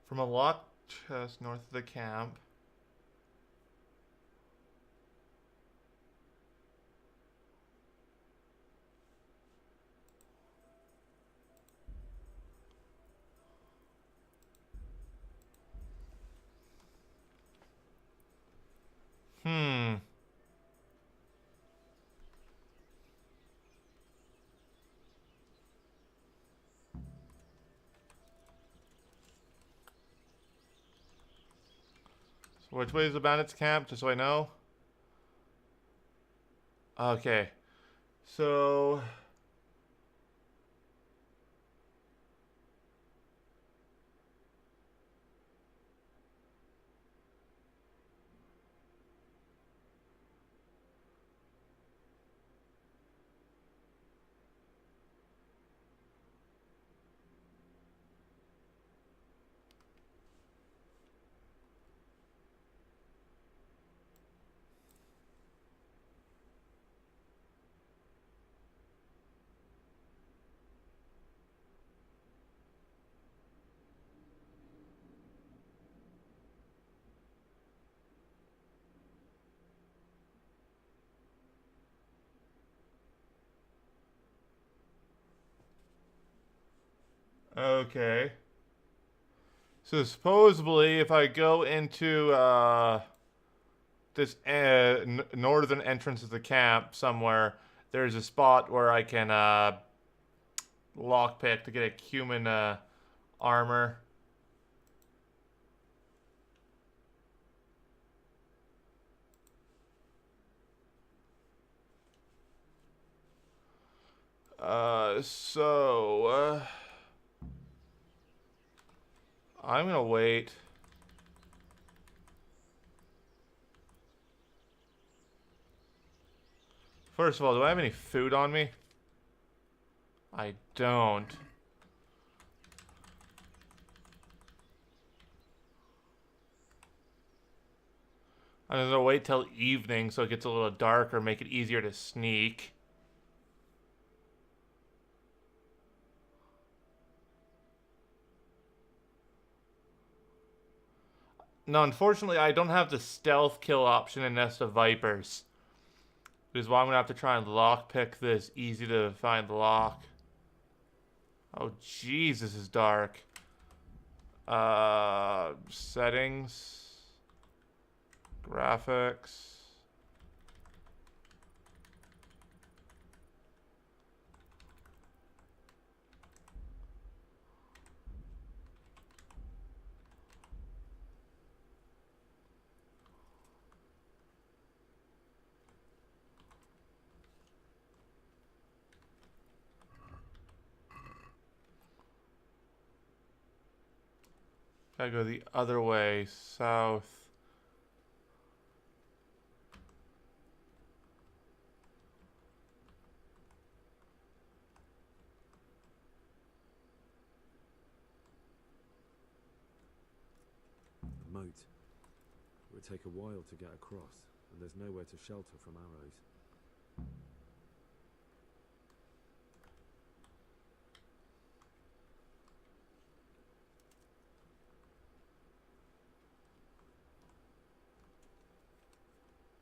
From a locked chest north of the camp. So which way is the bandits camp, just so I know? Okay. So okay. So supposedly, if I go into this northern entrance of the camp somewhere, there's a spot where I can lockpick to get a human armor. I'm gonna wait. First of all, do I have any food on me? I don't. I'm gonna wait till evening so it gets a little darker, make it easier to sneak. No, unfortunately, I don't have the stealth kill option in Nest of Vipers. Which is why I'm gonna have to try and lockpick this easy to find lock. Oh, jeez, this is dark. Settings. Graphics. Gotta go the other way, south. A moat. It would take a while to get across, and there's nowhere to shelter from arrows.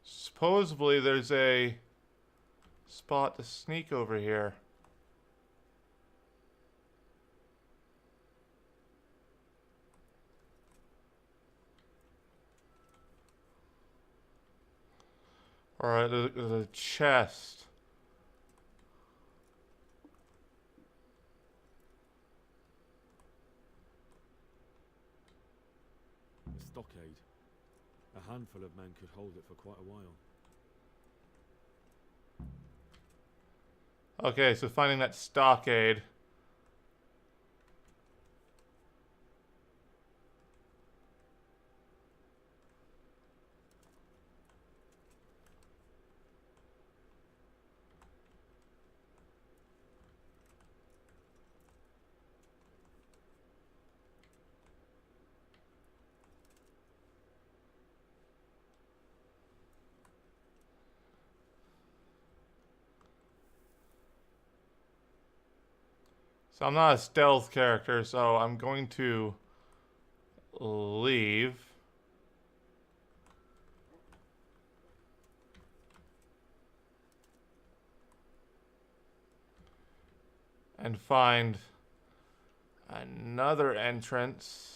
Supposedly there's a spot to sneak over here. Alright, there's a chest. A stockade. A handful of men could hold it for quite a while. Okay, so finding that stockade. So I'm not a stealth character, so I'm going to leave. And find another entrance.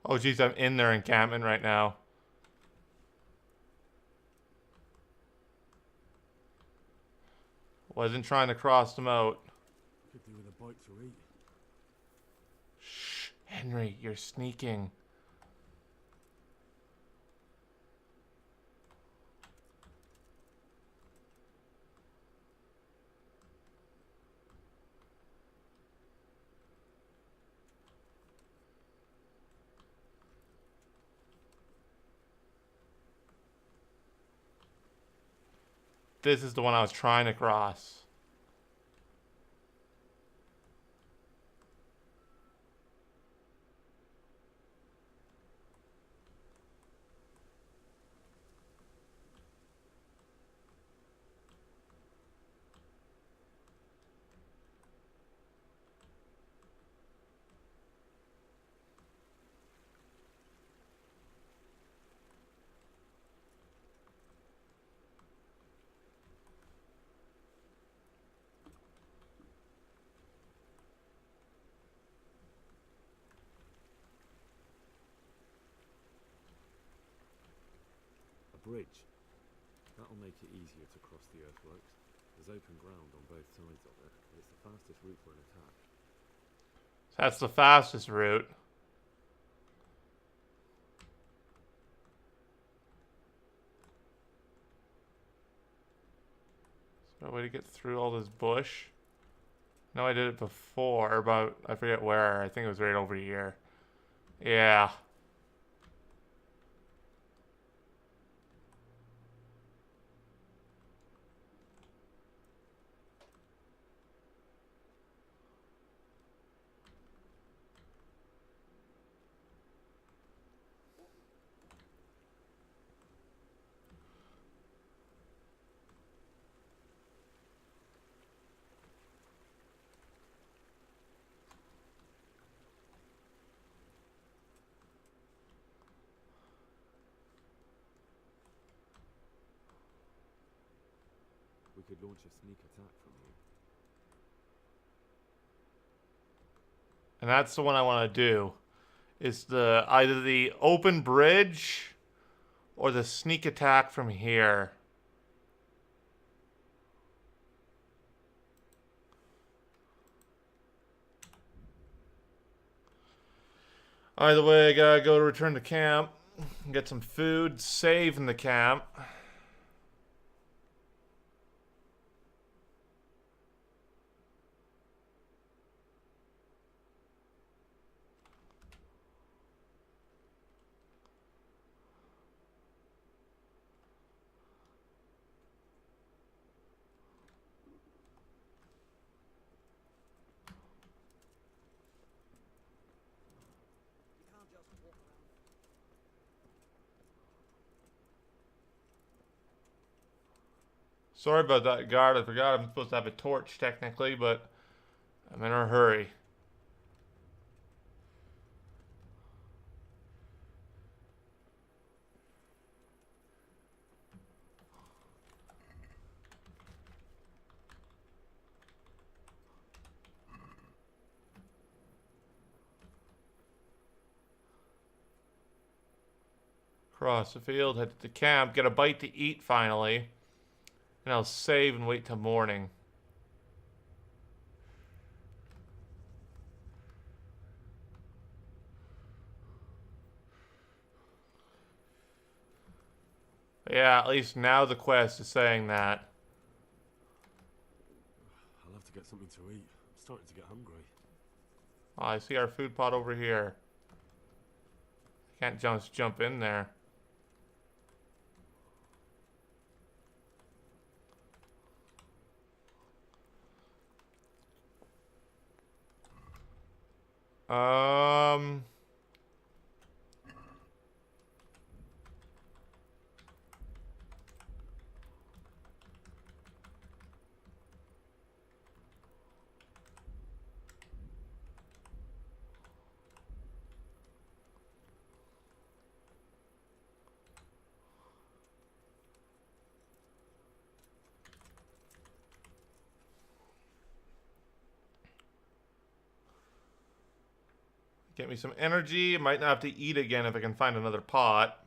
Oh geez, I'm in their encampment right now. Wasn't trying to cross them out. Could do with a bite to eat. Shh, Henry, you're sneaking. This is the one I was trying to cross. A bridge. That'll make it easier to cross the earthworks. There's open ground on both sides of it, and it's the fastest route for an attack. That's the fastest route. Is there a way to get through all this bush? No, I did it before, but I forget where. I think it was right over here. Yeah. We could launch a sneak attack from here. And that's the one I want to do. Is the either the open bridge or the sneak attack from here. Either way, I gotta go to return to camp, get some food, save in the camp. Sorry about that, guard. I forgot I'm supposed to have a torch technically, but I'm in a hurry. Cross the field, head to the camp, get a bite to eat finally. And I'll save and wait till morning. Yeah, at least now the quest is saying that. I'll have to get something to eat. I'm starting to get hungry. Oh, I see our food pot over here. Can't just jump in there. Um... Get me some energy. Might not have to eat again if I can find another pot.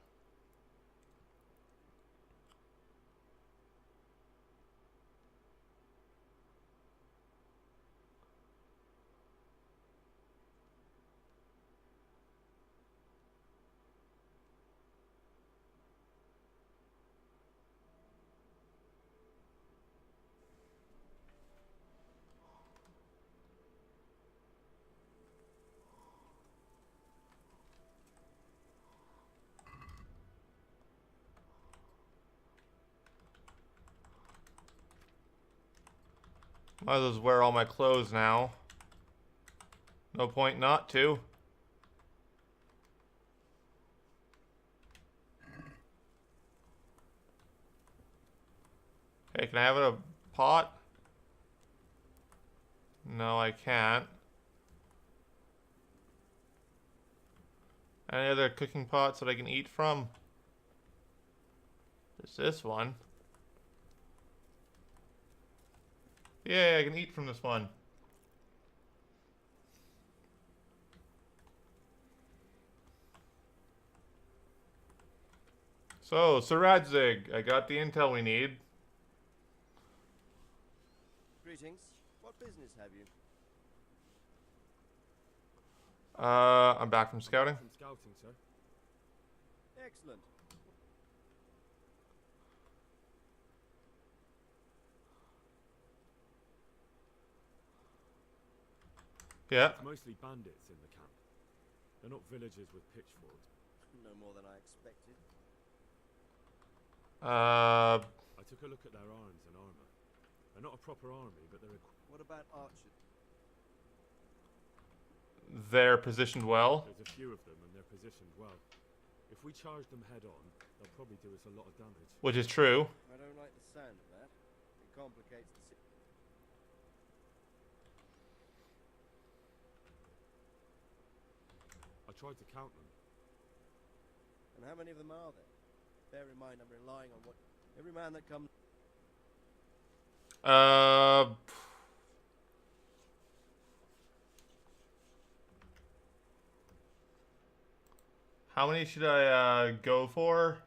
Might as well wear all my clothes now. No point not to. Hey, can I have a pot? No, I can't. Any other cooking pots that I can eat from? There's this one. Yeah, I can eat from this one. So, Sir Radzig, I got the intel we need. Greetings. What business have you? I'm back from scouting. From scouting, sir. Excellent. Yeah. It's mostly bandits in the camp. They're not villagers with pitchforks. No more than I expected. I took a look at their arms and armor. They're not a proper army, but they're What about archers? They're positioned well. There's a few of them, and they're positioned well. If we charge them head on, they'll probably do us a lot of damage. Which is true. I don't like the sound of that. It complicates the situation. I tried to count them. And how many of them are there? Bear in mind I'm relying on what every man that comes. How many should I go for?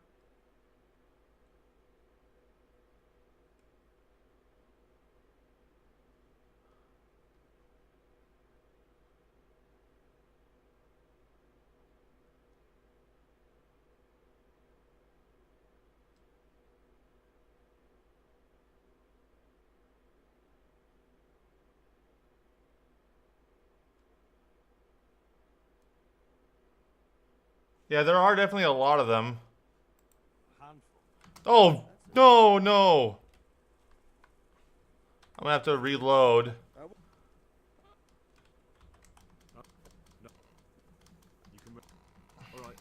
Yeah, there are definitely a lot of them. Handful. Oh, no, no. I'm gonna have to reload. No. You can. All right.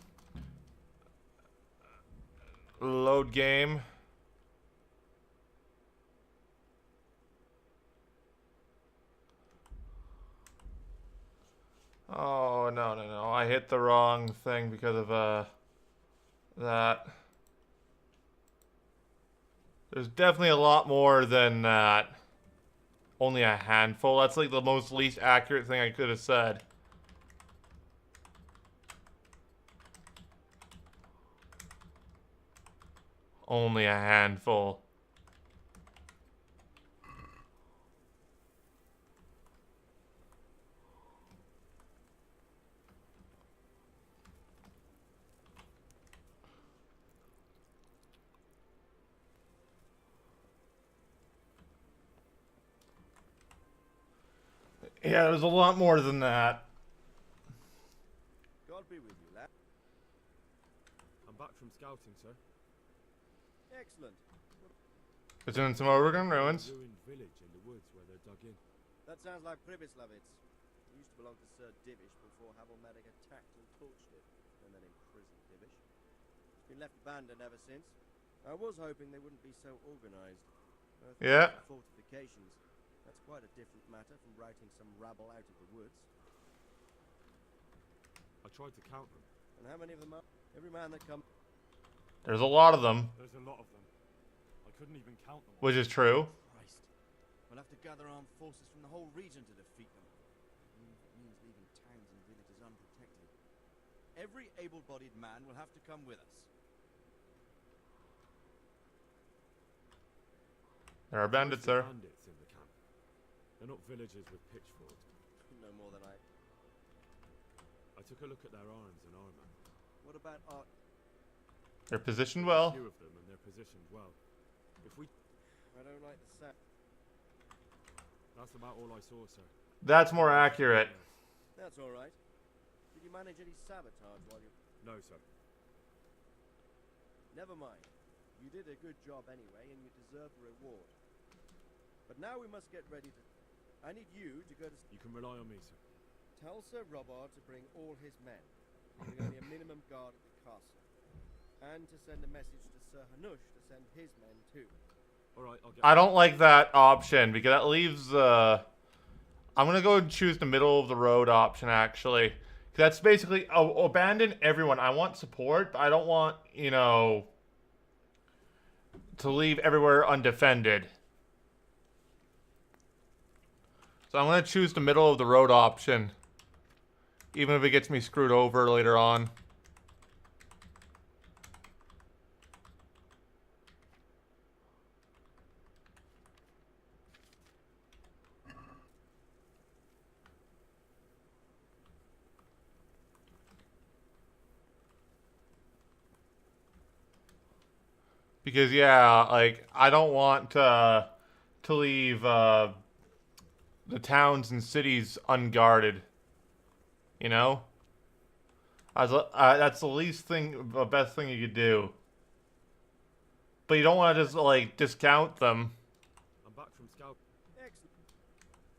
Load game. I hit the wrong thing because of that. There's definitely a lot more than that. Only a handful. That's like the most least accurate thing I could have said. Only a handful. Yeah, there's a lot more than that. God be with you, lad. I'm back from scouting, sir. Excellent. It's in some overgrown ruins. Ruined village in the woods where they're dug in. That sounds like Pribyslavitz. It used to belong to Sir Divish before Havelmedic attacked and torched it, and then imprisoned Divish. It's been left abandoned ever since. I was hoping they wouldn't be so organized. Yeah. Fortifications. That's quite a different matter from routing some rabble out of the woods. I tried to count them. And how many of them are? Every man that comes. There's a lot of them, There's a lot of them. I couldn't even count them all. which is true. Christ. We'll have to gather armed forces from the whole region to defeat them. It means leaving towns and villages unprotected. Every able-bodied man will have to come with us. There are bandits Mostly there. Bandits in the camp. They're not villagers with pitchforks. No more than I. I took a look at their arms and armor. What about art? They're positioned A well. few of them, and they're positioned well. If we, I don't like the sound. that's about all I saw, sir. That's more accurate. That's all right. Did you manage any sabotage while you? No, sir. Never mind. You did a good job anyway, and you deserve a reward. But now we must get ready to. I need you to go to. You can rely on me, sir. Tell Sir Robard to bring all his men, leaving only a minimum guard at the castle, and to send a message to Sir Hanush to send his men too. All right, I'll get. I don't like that option because that leaves. I'm gonna go and choose the middle of the road option actually. That's basically abandon everyone. I want support, but I don't want to leave everywhere undefended. So I'm gonna choose the middle of the road option, even if it gets me screwed over later on. Because yeah, like I don't want to leave the towns and cities unguarded. You know, that's the least thing, the best thing you could do. But you don't want to just like discount them. I'm back from scout. Excellent.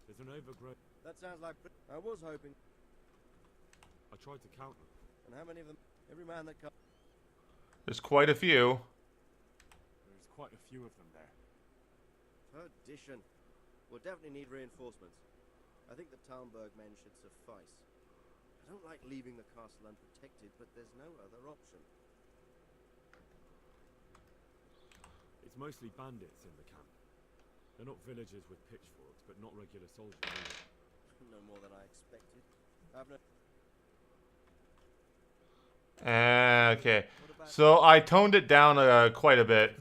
There's an overgrown. That sounds like. I was hoping. I tried to count them. And how many of them? Every man that comes. There's quite a few. There's quite a few of them there. Perdition. We'll definitely need reinforcements. I think the Talmberg men should suffice. I don't like leaving the castle unprotected, but there's no other option. It's mostly bandits in the camp. They're not villagers with pitchforks, but not regular soldiers either. No more than I expected. I've no. Okay. What about? So I toned it down quite a bit.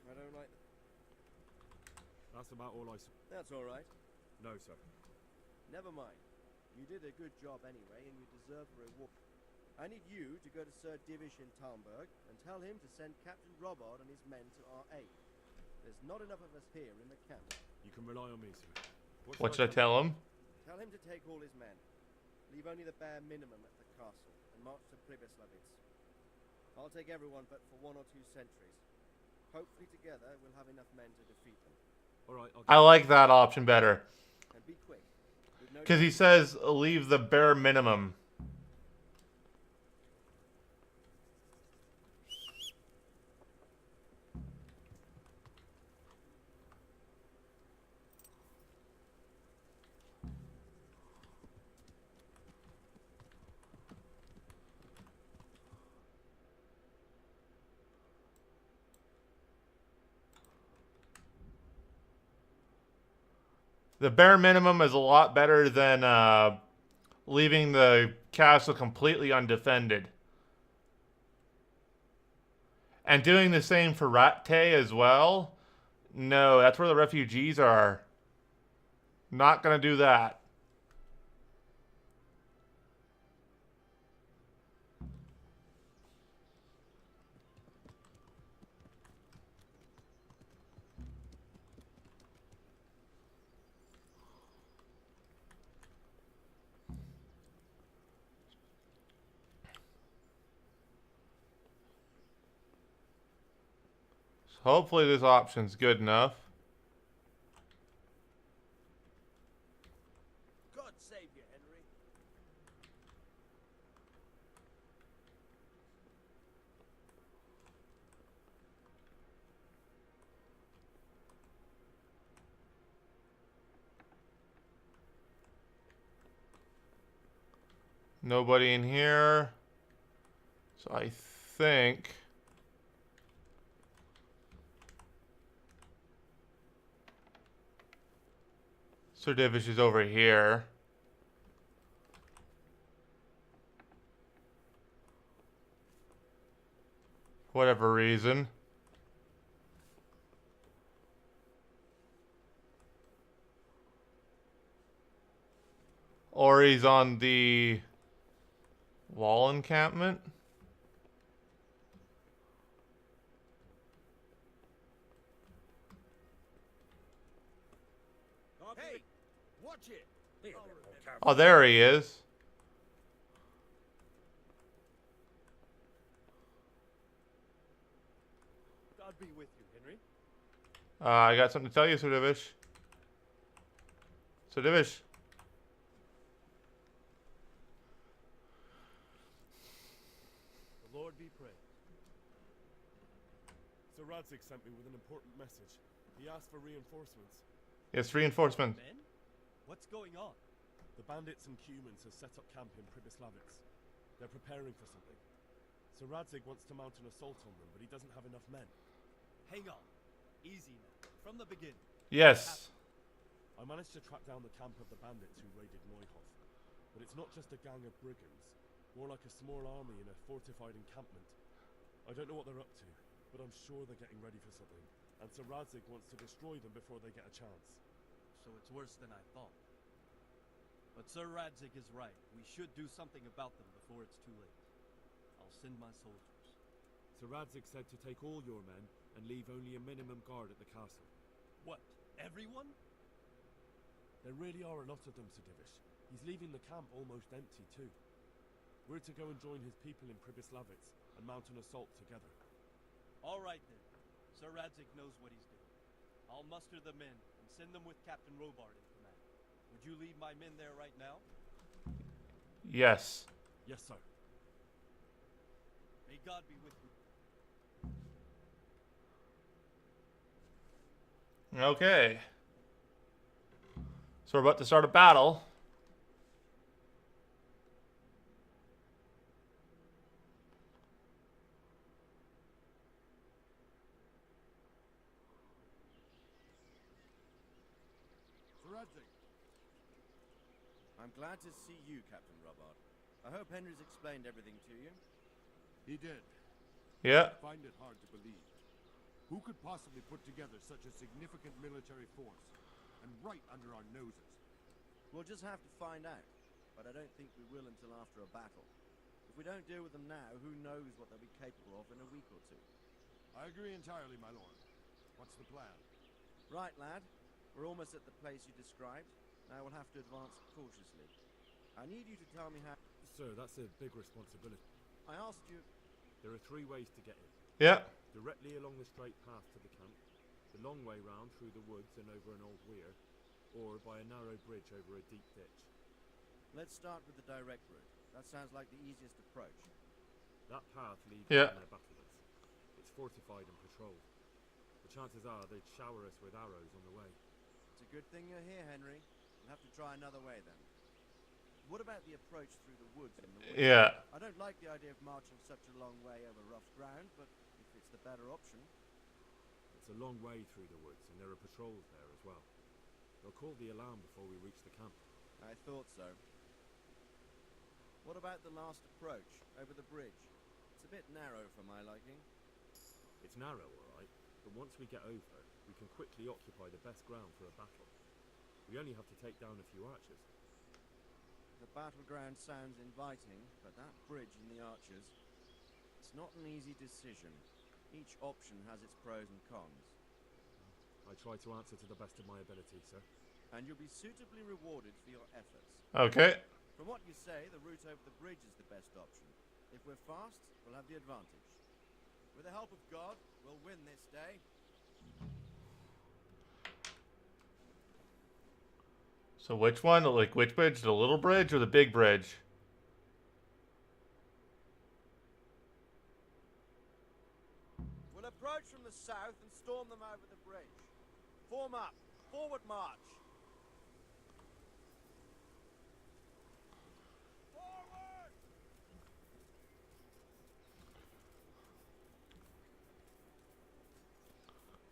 I don't like. That's about all I saw. That's all right. No, sir. Never mind. You did a good job anyway, and you deserve a reward. I need you to go to Sir Divish in Talmberg and tell him to send Captain Robard and his men to our aid. There's not enough of us here in the camp. You can rely on me, sir. What should I tell him? Tell him to take all his men. Leave only the bare minimum at the castle and march to Pribyslavitz. I'll take everyone but for 1 or 2 sentries. Hopefully together we'll have enough men to defeat them. All right, I'll I like that option better. And be quick. We've no Because he says leave the bare minimum. The bare minimum is a lot better than leaving the castle completely undefended. And doing the same for Rattay as well. No, that's where the refugees are. Not gonna do that. Hopefully this option's good enough. God save you, Henry. Nobody in here. So I think... Sir Divish is over here. Whatever reason. Or he's on the wall encampment. Hey, watch it. Oh, there he is. God be with you, Henry. I got something to tell you, Sir Divish. Sir Divish. The Lord be praised. Sir Radzig sent me with an important message. He asked for reinforcements. Yes, reinforcement. Men? What's going on? The bandits and humans have set up camp in Pribyslavitz. They're preparing for something. Sir Radzig wants to mount an assault on them, but he doesn't have enough men. Hang on. Easy now. From the beginning. Yes. I managed to track down the camp of the bandits who raided Neuhof. But it's not just a gang of brigands, more like a small army in a fortified encampment. I don't know what they're up to, but I'm sure they're getting ready for something. And Sir Radzig wants to destroy them before they get a chance. So it's worse than I thought. But Sir Radzig is right. We should do something about them before it's too late. I'll send my soldiers. Sir Radzig said to take all your men and leave only a minimum guard at the castle. What? Everyone? There really are a lot of them, Sir Divish. He's leaving the camp almost empty too. We're to go and join his people in Pribyslavitz and mount an assault together. All right then. Sir Radzig knows what he's doing. I'll muster the men and send them with Captain Robard in command. Would you lead my men there right now? Yes. Yes, sir. May God be with you. Okay. So we're about to start a battle. I'm glad to see you, Captain Robard. I hope Henry's explained everything to you. He did. Yeah. I find it hard to believe. Who could possibly put together such a significant military force, and right under our noses? We'll just have to find out, but I don't think we will until after a battle. If we don't deal with them now, who knows what they'll be capable of in a week or two. I agree entirely, my lord. What's the plan? Right, lad. We're almost at the place you described. Now we'll have to advance cautiously. I need you to tell me how... Sir, that's a big responsibility. I asked you... There are 3 ways to get in. Yeah. Directly along the straight path to the camp, the long way round through the woods and over an old weir, or by a narrow bridge over a deep ditch. Let's start with the direct route. That sounds like the easiest approach. That path leads Yeah. to their battlements. It's fortified and patrolled. The chances are they'd shower us with arrows on the way. It's a good thing you're here, Henry. We'll have to try another way then. What about the approach through the woods in the winter? Yeah. I don't like the idea of marching such a long way over rough ground, but if it's the better option... It's a long way through the woods, and there are patrols there as well. They'll call the alarm before we reach the camp. I thought so. What about the last approach, over the bridge? It's a bit narrow for my liking. It's narrow, alright, but once we get over, we can quickly occupy the best ground for a battle. We only have to take down a few archers. The battleground sounds inviting, but that bridge and the archers... It's not an easy decision. Each option has its pros and cons. I try to answer to the best of my ability, sir. And you'll be suitably rewarded for your efforts. Okay. From what you say, the route over the bridge is the best option. If we're fast, we'll have the advantage. With the help of God, we'll win this day. So which one? Like which bridge? The little bridge or the big bridge? We'll approach from the south and storm them over the bridge. Form up. Forward march. Forward!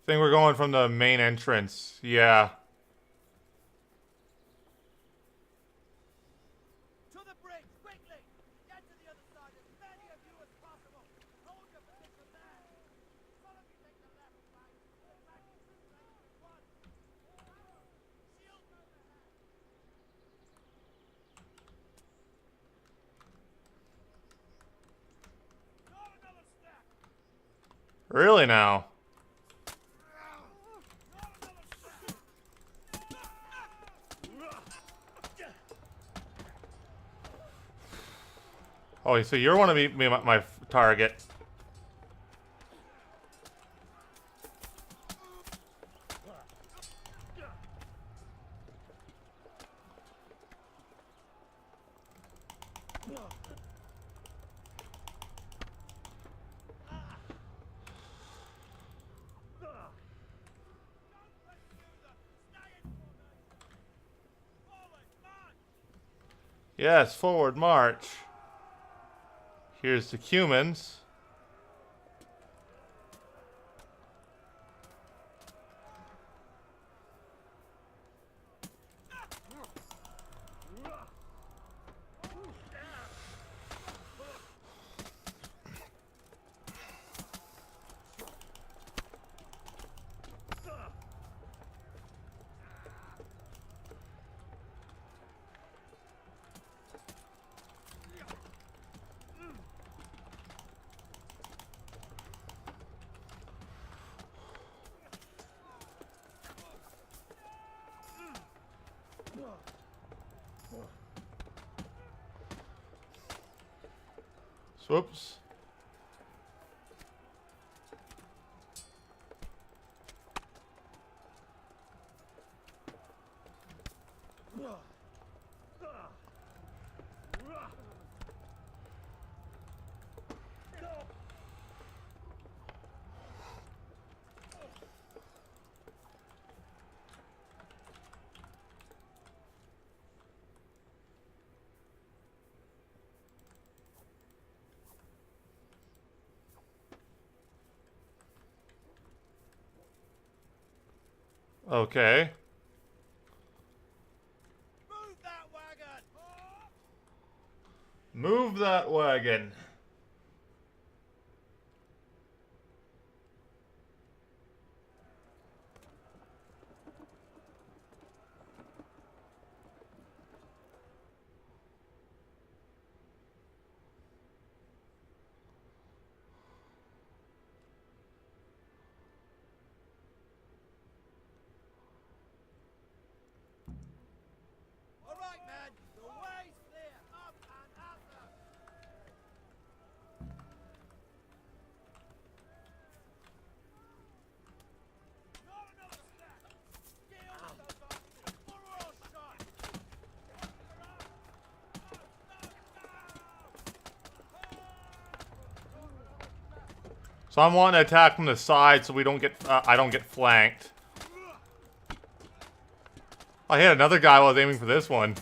I think we're going from the main entrance. Yeah. To the bridge, quickly! Get to the other side, as many of you as possible! Hold your position there! Some of you take the left flank, the back two flanks at once! Shield overhead! Not another step! Really now? Not another step! Oh, so you're one of my target. Yes, forward march. Here's the Cumans. Whoops. Okay. Move that wagon! Move that wagon. All right, man. The way's clear. Up and after. Not another step. Get on those archers. Or we're all shot. So I'm wanting to attack from the side so we don't get I don't get flanked. I hit another guy while I was aiming for this one.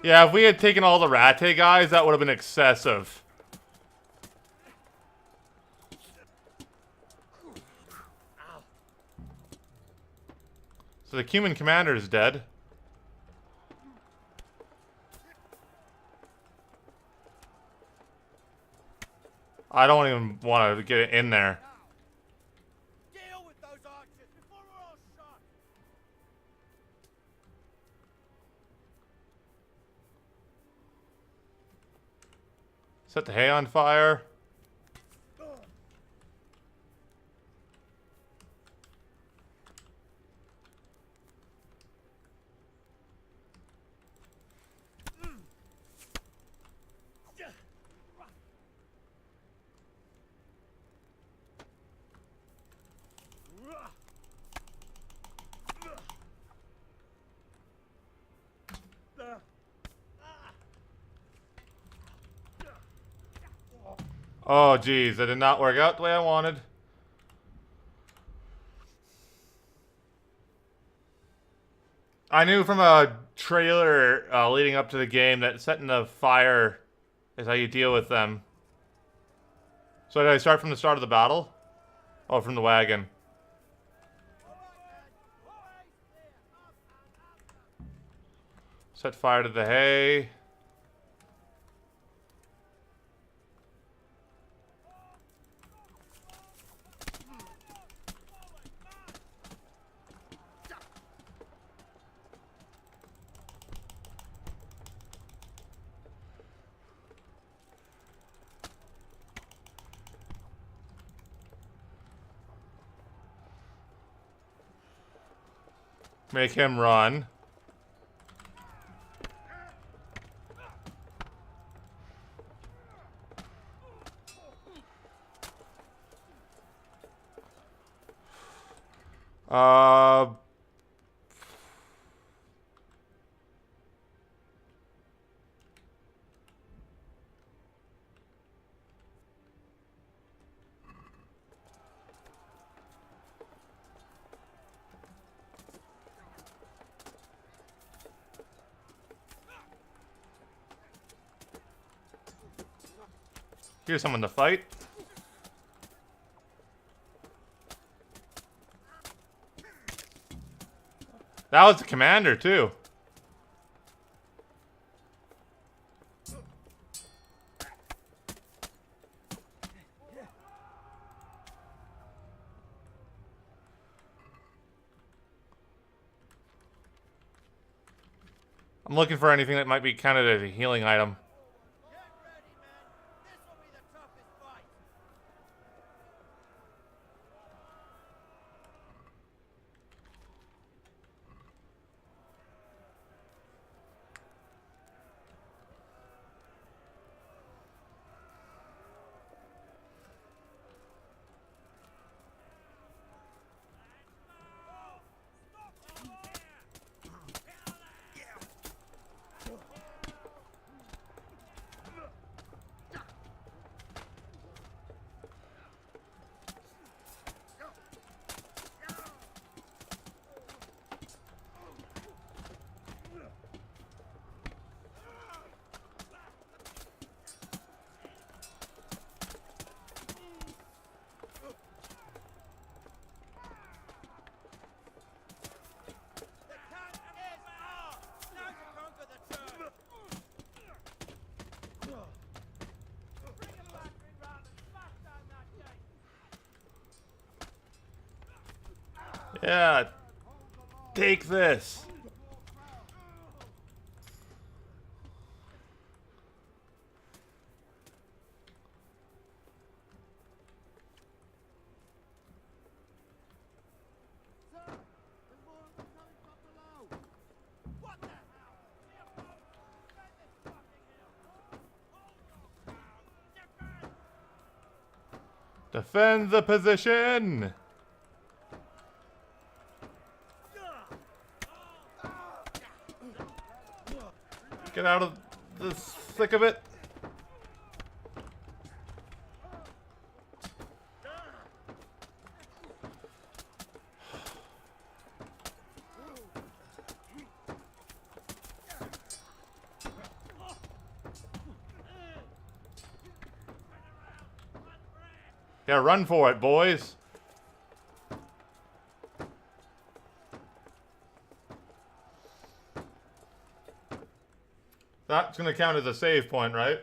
Yeah, if we had taken all the Ratte guys, that would have been excessive. So the human commander is dead. I don't even want to get it in there. Deal with those archers before we're all shot. Set the hay on fire. Oh, geez, that did not work out the way I wanted. I knew from a trailer leading up to the game that setting the fire is how you deal with them. So did I start from the start of the battle? Oh, from the wagon. Set fire to the hay. Make him run. Here's someone to fight. That was the commander, too. I'm looking for anything that might be kind of a healing item. Get ready, men. This will be the toughest fight. Yeah. Take this. Defend the position. Get out of the thick of it. Yeah, run for it, boys. That's gonna count as a save point, right?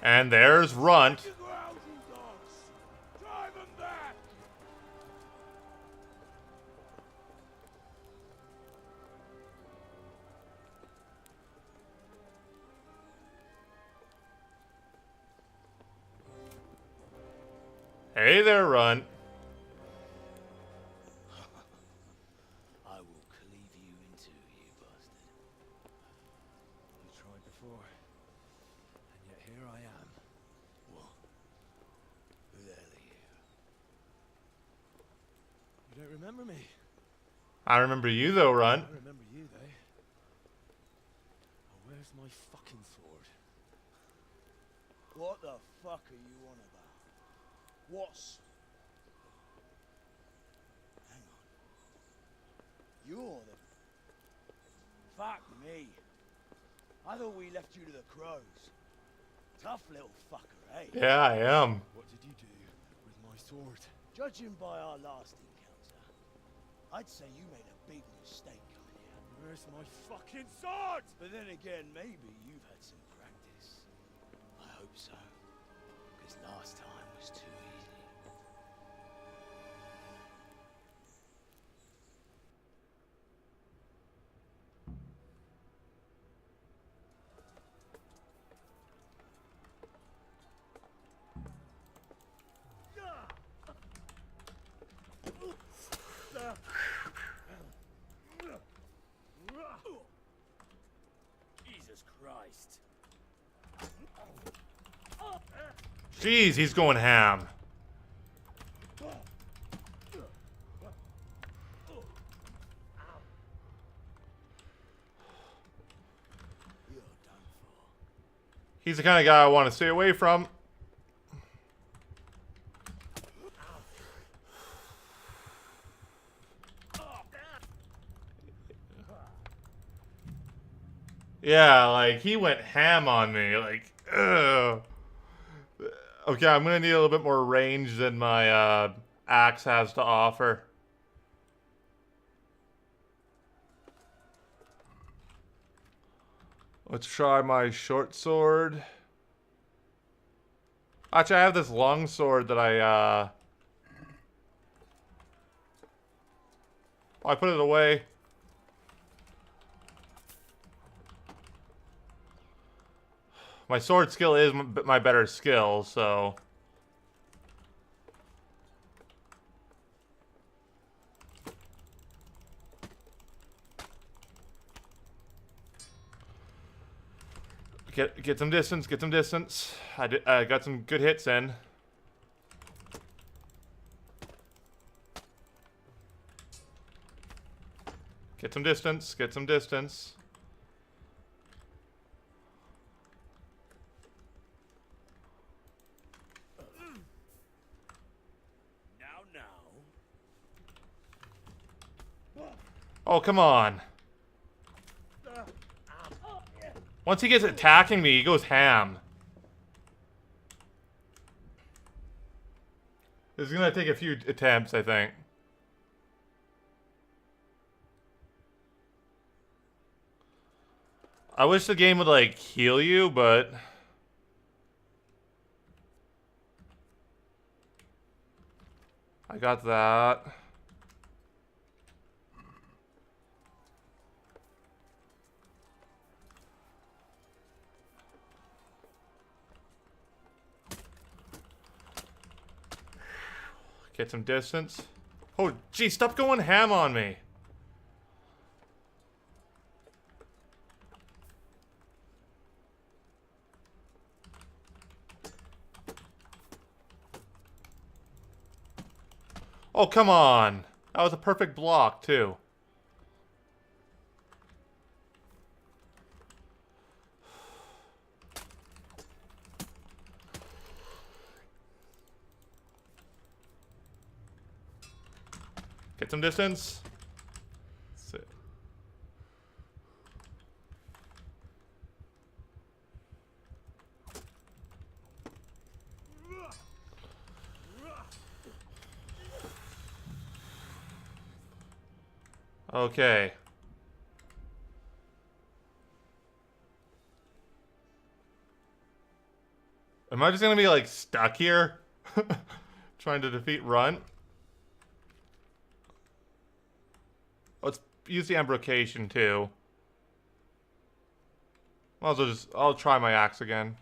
And there's Runt. Hey there, Runt. I will cleave you in two, you bastard. You tried before, and yet here I am. What? Who the hell are you? You don't remember me? I remember you though, Runt. I remember you, though. Oh, where's my fucking sword? What the fuck are you on about? What's... Hang on. You're the... Fuck me. I thought we left you to the crows. Tough little fucker, eh? Yeah, I am. What did you do with my sword? Judging by our last encounter, I'd say you made a big mistake coming here. Where's my fucking sword? But then again, maybe you've had some practice. I hope so. Because last time was too easy. Jesus Christ. Jeez, he's going ham. You're done for. He's the kind of guy I want to stay away from. Yeah, like, he went ham on me. Like, ugh. Okay, I'm gonna need a little bit more range than my axe has to offer. Let's try my short sword. Actually, I have this long sword that I put it away. My sword skill is my better skill, so... Get some distance, get some distance. I got some good hits in. Get some distance, get some distance. Oh, come on. Once he gets attacking me, he goes ham. This is gonna take a few attempts, I think. I wish the game would, like, heal you, but... I got that. Get some distance. Oh, gee, stop going ham on me. Oh, come on. That was a perfect block, too. Get some distance. Sit. Okay. Am I just gonna be like stuck here? Trying to defeat Runt? Let's use the embrocation too. I'll try my axe again.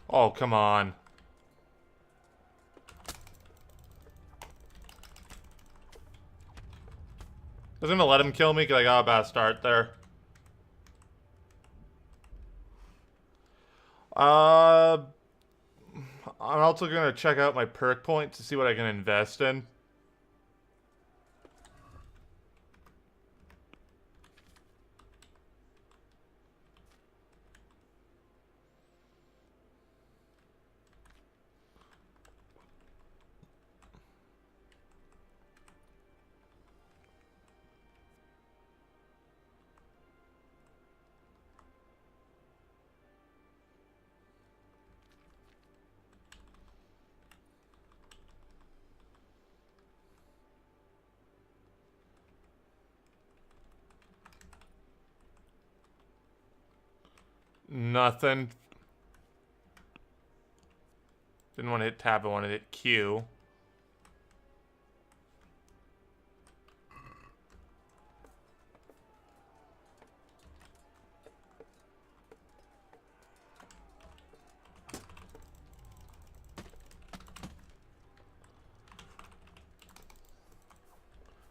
Oh, come on. I was gonna let him kill me because I got a bad start there. I'm also gonna check out my perk points to see what I can invest in. Nothing. Didn't want to hit tab, I wanted to hit Q.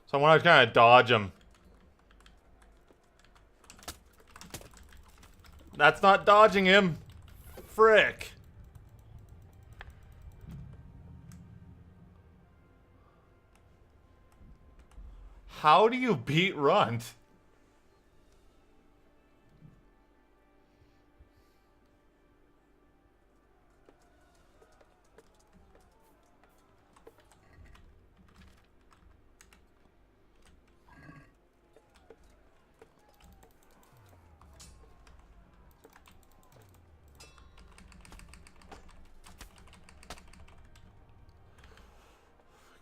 So I want to kind of dodge him. That's not dodging him. Frick. How do you beat Runt?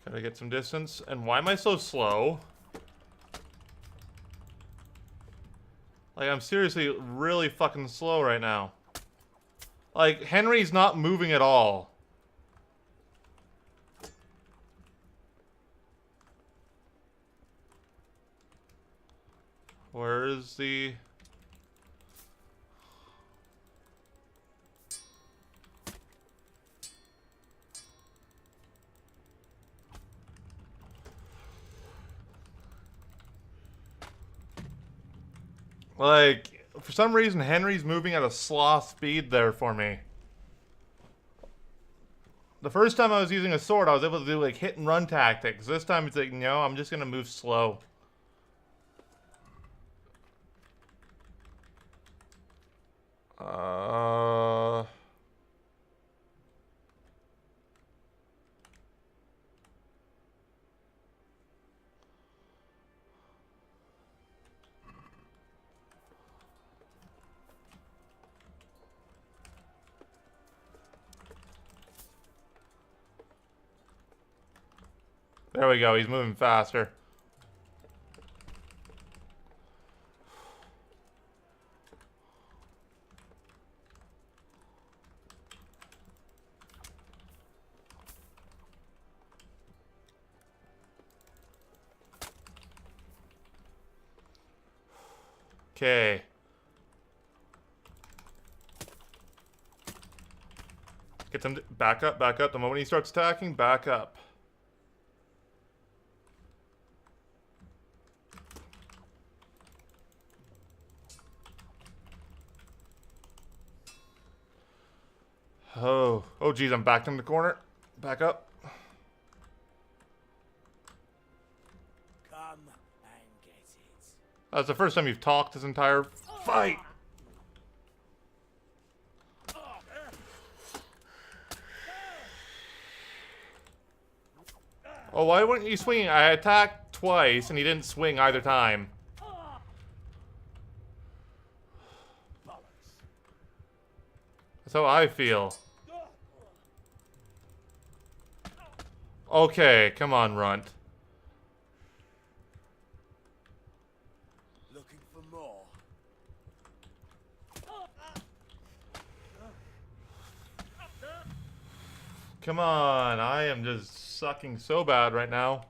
Gotta get some distance. And why am I so slow? Like, I'm seriously really fucking slow right now. Like, Henry's not moving at all. Where is the... Like, for some reason, Henry's moving at a sloth speed there for me. The first time I was using a sword, I was able to do, like, hit and run tactics. This time it's like, no, I'm just gonna move slow. There we go, he's moving faster. Okay. Get them back up, back up. The moment he starts attacking, back up. Oh, geez, I'm backed in the corner. Back up. Come and get it. That's the first time you've talked this entire fight. Oh, why weren't you swinging? I attacked twice and he didn't swing either time. That's how I feel. Okay, come on, Runt. Looking for more? Come on, I am just sucking so bad right now.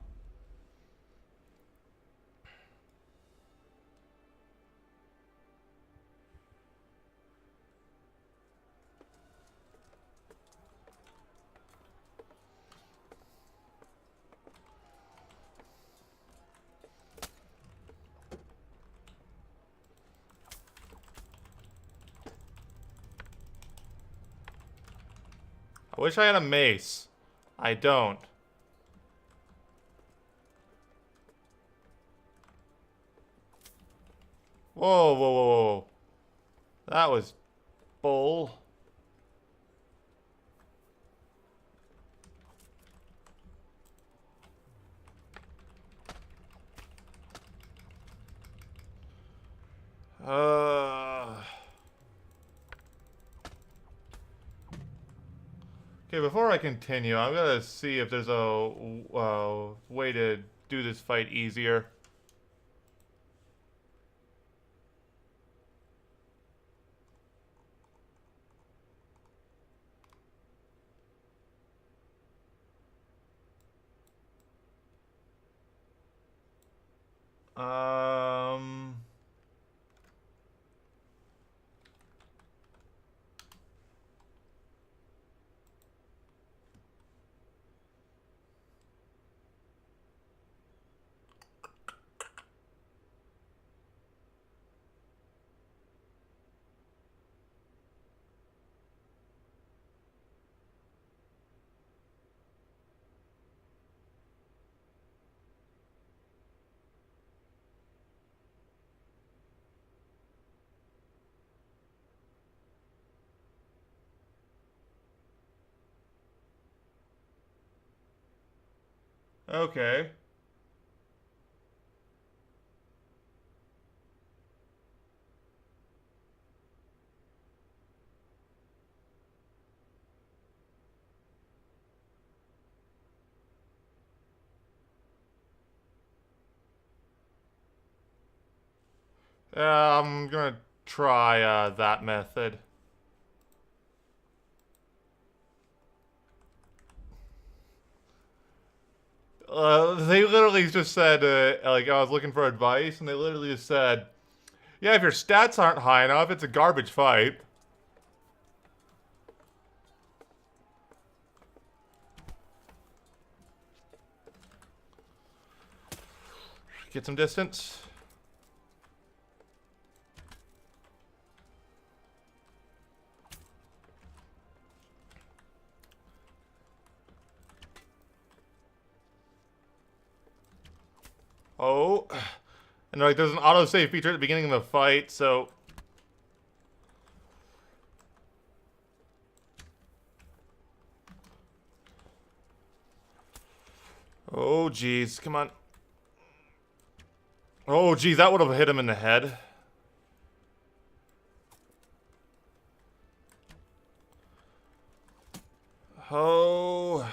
I wish I had a mace. I don't. Whoa, whoa, whoa, whoa. That was bull. Okay, before I continue, I'm gonna see if there's a way to do this fight easier. Um... Okay. I'm gonna try that method. They literally just said, like, I was looking for advice, and they literally just said, yeah, if your stats aren't high enough, it's a garbage fight. Get some distance. Oh, and like there's an autosave feature at the beginning of the fight, so oh geez, come on. Oh geez, that would have hit him in the head. Oh.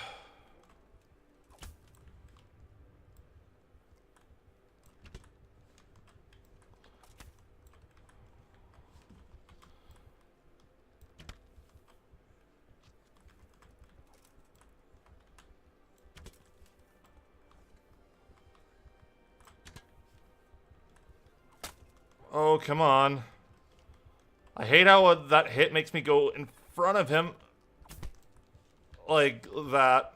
Oh, come on. I hate how that hit makes me go in front of him. Like that.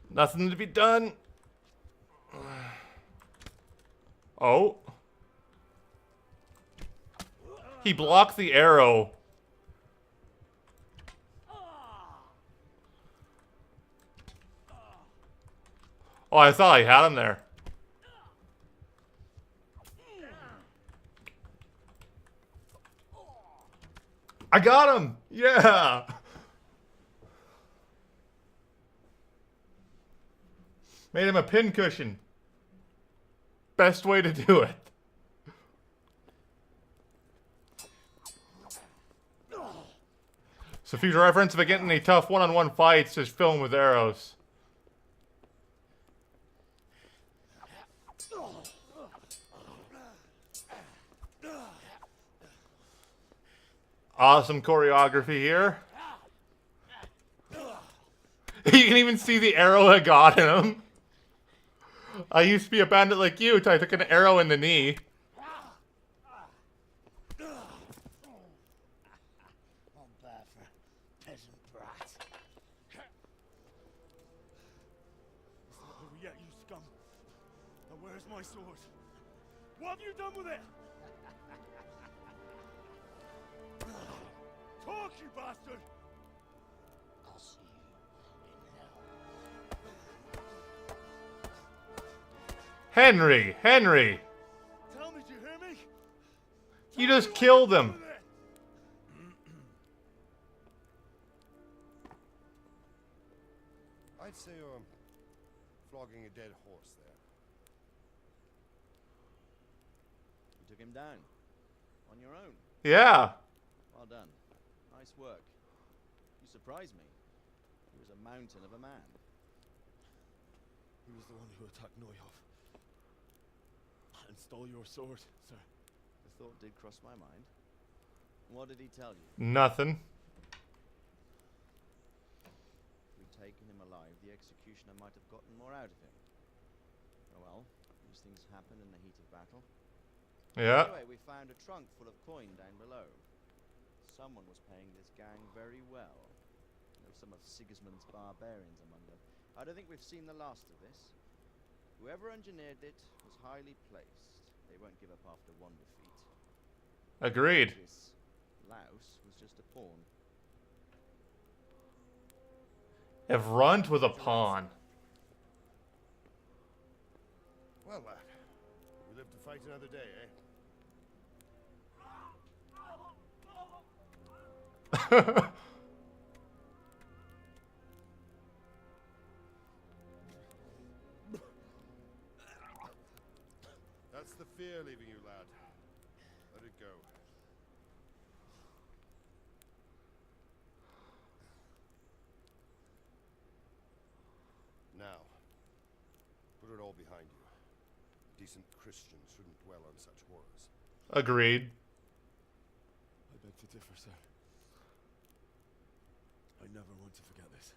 Nothing to be done. Oh. He blocked the arrow. Oh, I thought I had him there. I got him! Yeah! Made him a pincushion. Best way to do it. So future reference, if I get in any tough one-on-one fights, just fill them with arrows. Awesome choreography here. You can even see the arrow that got him. I used to be a bandit like you until I took an arrow in the knee. I'm bad for a peasant brat. It's not over yet, you scum. Now where's my sword? What have you done with it? Talk, you bastard! I'll see you in hell. Henry! Tell me, do you hear me? You just killed him. I'd say you're flogging a dead horse there. You took him down. On your own. Yeah. Well done. Nice work. You surprised me. He was a mountain of a man. He was the one who attacked Neuhoff. And stole your sword, sir. The thought did cross my mind. What did he tell you? Nothing. If we'd taken him alive, the executioner might have gotten more out of him. Oh well, these things happen in the heat of battle. Yeah. Anyway, we found a trunk full of coin down below. Someone was paying this gang very well. There were some of Sigismund's barbarians among them. I don't think we've seen the last of this. Whoever engineered it was highly placed. They won't give up after one defeat. Agreed. This louse was just a pawn. If Runt was a pawn. Well, lad, we live to fight another day, eh? That's the fear leaving you, lad. Let it go. Now, put it all behind you. Decent Christians shouldn't dwell on such horrors. Agreed. I beg to differ, sir. I never want to forget this.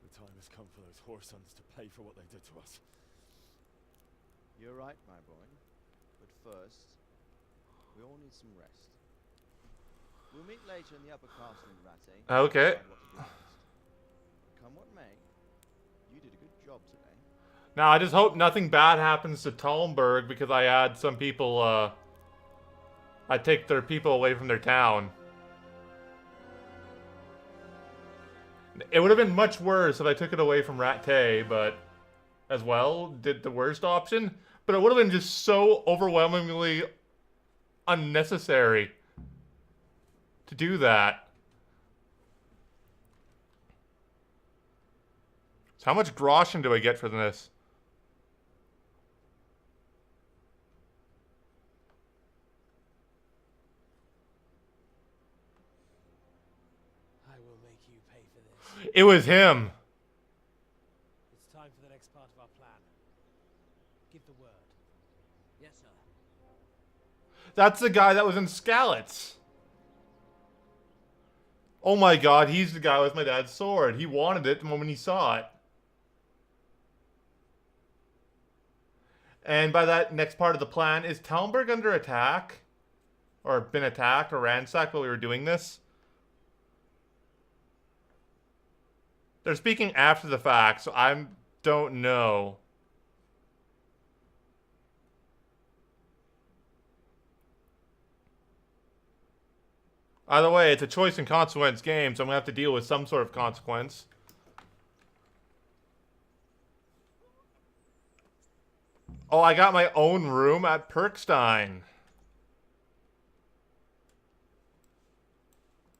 The time has come for those whoresons to pay for what they did to us. You're right, my boy. But first, we all need some rest. We'll meet later in the upper castle in Rattay. Okay. Decide what to do next. Come what may, you did a good job today. Now, I just hope nothing bad happens to Talmberg because I had some people, I take their people away from their town. It would have been much worse if I took it away from Rattay, but as well, did the worst option. But it would have been just so overwhelmingly unnecessary to do that. So how much Groschen do I get for this? I will make you pay for this. It was him. It's time for the next part of our plan. Give the word. Yes, sir. That's the guy that was in Skalitz. Oh my god, he's the guy with my dad's sword. He wanted it the moment he saw it. And by that next part of the plan, is Talmberg under attack? Or been attacked or ransacked while we were doing this? They're speaking after the fact, so I don't know. Either way, it's a choice and consequence game, so I'm gonna have to deal with some sort of consequence. Oh, I got my own room at Perkstein.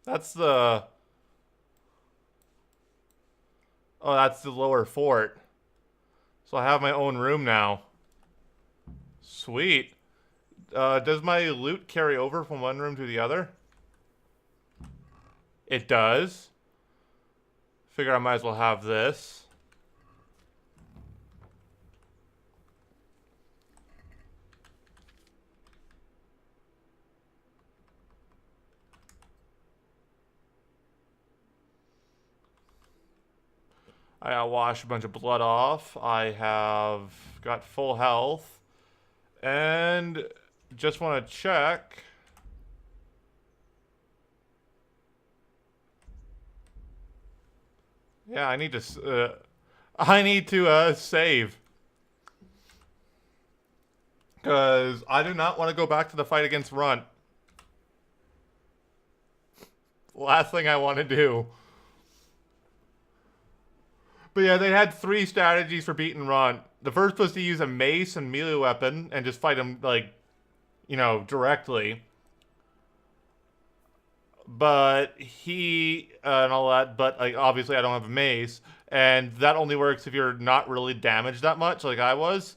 That's the... Oh, that's the lower fort. So I have my own room now. Sweet. Does my loot carry over from one room to the other? It does. Figure I might as well have this. I gotta wash a bunch of blood off. I have got full health. And just want to check. Yeah, I need to save. Because I do not want to go back to the fight against Runt. Last thing I want to do. But yeah, they had 3 strategies for beating Runt. The first was to use a mace and melee weapon and just fight him, like, you know, directly. But and all that, but like obviously I don't have a mace, and that only works if you're not really damaged that much, like I was.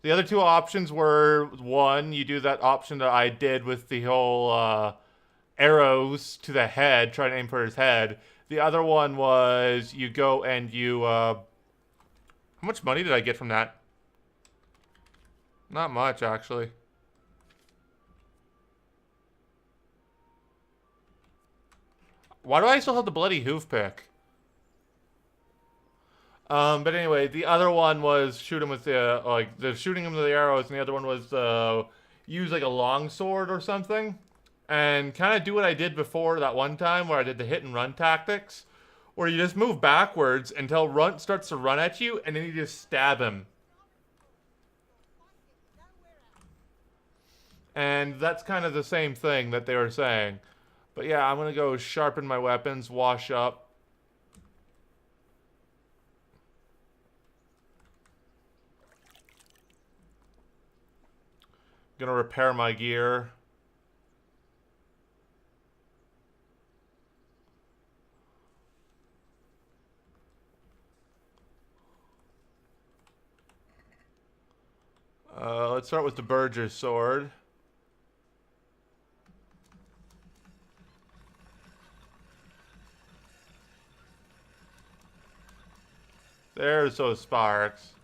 The other 2 options were, one, you do that option that I did with the whole arrows to the head, try to aim for his head. The other one was you go and you, how much money did I get from that? Not much, actually. Why do I still have the bloody hoof pick? But anyway, the other one was shoot him with the, shooting him with the arrows, and the other one was, use like a long sword or something. And kind of do what I did before that one time where I did the hit and run tactics. Where you just move backwards until Runt starts to run at you, and then you just stab him. And that's kind of the same thing that they were saying. But yeah, I'm going to go sharpen my weapons, wash up. Going to repair my gear. Let's start with the Burger's sword. There's those sparks.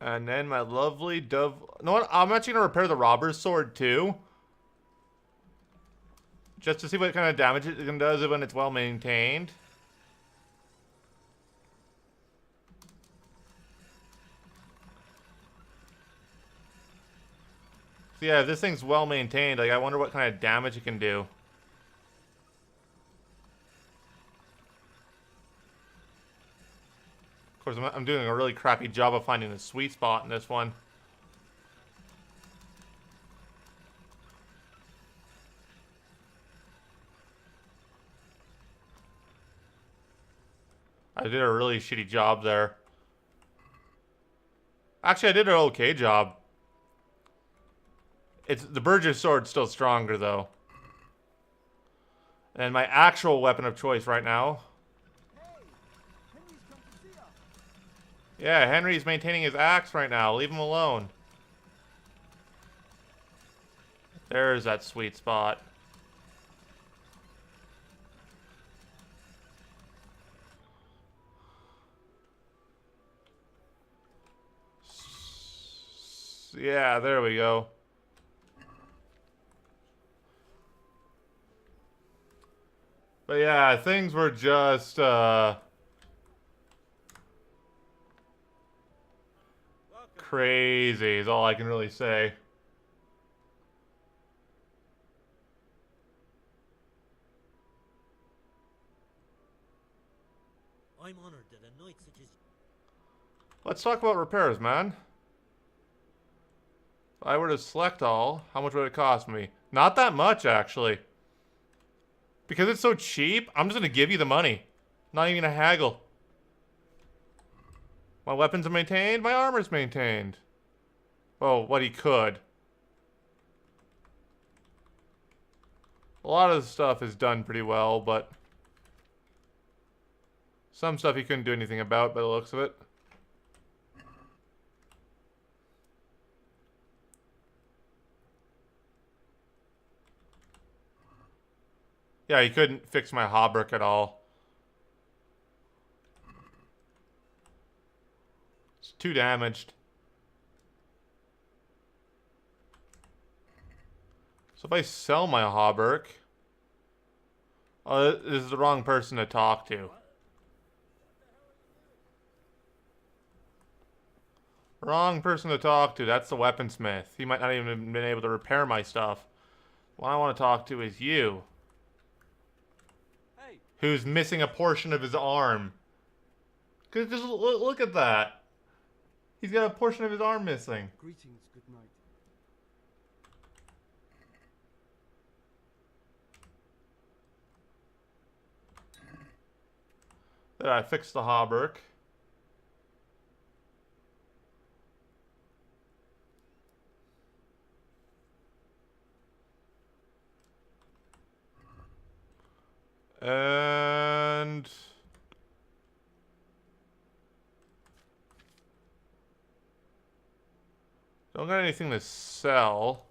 And then my lovely dove... You know what? I'm actually going to repair the robber's sword too. Just to see what kind of damage it does when it's well maintained. So yeah, if this thing's well maintained, like I wonder what kind of damage it can do. Of course, I'm doing a really crappy job of finding the sweet spot in this one. I did a really shitty job there. Actually, I did an okay job. The Burgess sword's still stronger, though. And my actual weapon of choice right now. Yeah, Henry's maintaining his axe right now. Leave him alone. There's that sweet spot. Yeah, there we go. But yeah, things were just, crazy is all I can really say. I'm honored that Let's talk about repairs, man. If I were to select all, how much would it cost me? Not that much, actually. Because it's so cheap, I'm just gonna give you the money. Not even a haggle. My weapons are maintained, my armor's maintained. Oh, what he could. A lot of the stuff is done pretty well, but some stuff he couldn't do anything about by the looks of it. Yeah, he couldn't fix my hauberk at all. It's too damaged. So if I sell my hauberk... Oh, this is the wrong person to talk to. Wrong person to talk to. That's the weaponsmith. He might not even have been able to repair my stuff. What I want to talk to is you. Hey. Who's missing a portion of his arm. Cause just look at that. He's got a portion of his arm missing. Greetings, good night. There, I fixed the hauberk. And... don't got anything to sell.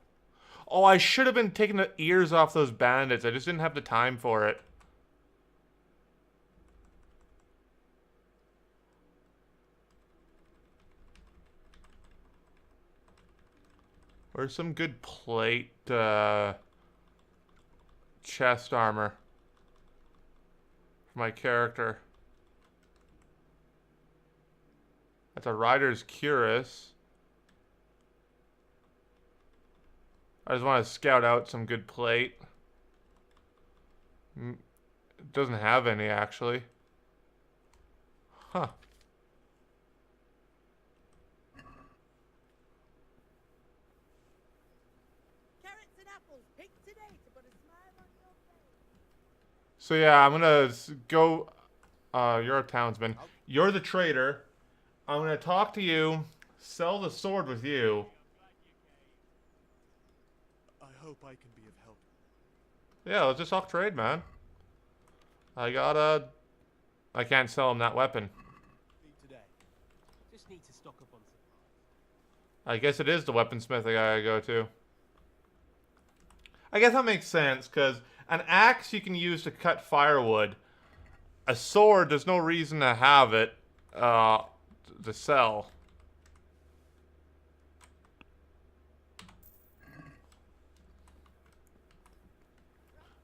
Oh, I should have been taking the ears off those bandits. I just didn't have the time for it. Where's some good plate, chest armor for my character? That's a rider's cuirass. I just want to scout out some good plate. It doesn't have any, actually. Huh. So yeah, I'm gonna go, you're a townsman. You're the trader. I'm gonna talk to you, sell the sword with you. I hope I can be of help. Yeah, let's just talk trade, man. I can't sell him that weapon. Today. Just need to stock up on supplies. I guess it is the weaponsmith I gotta go to. I guess that makes sense, because an axe you can use to cut firewood. A sword, there's no reason to have it to sell.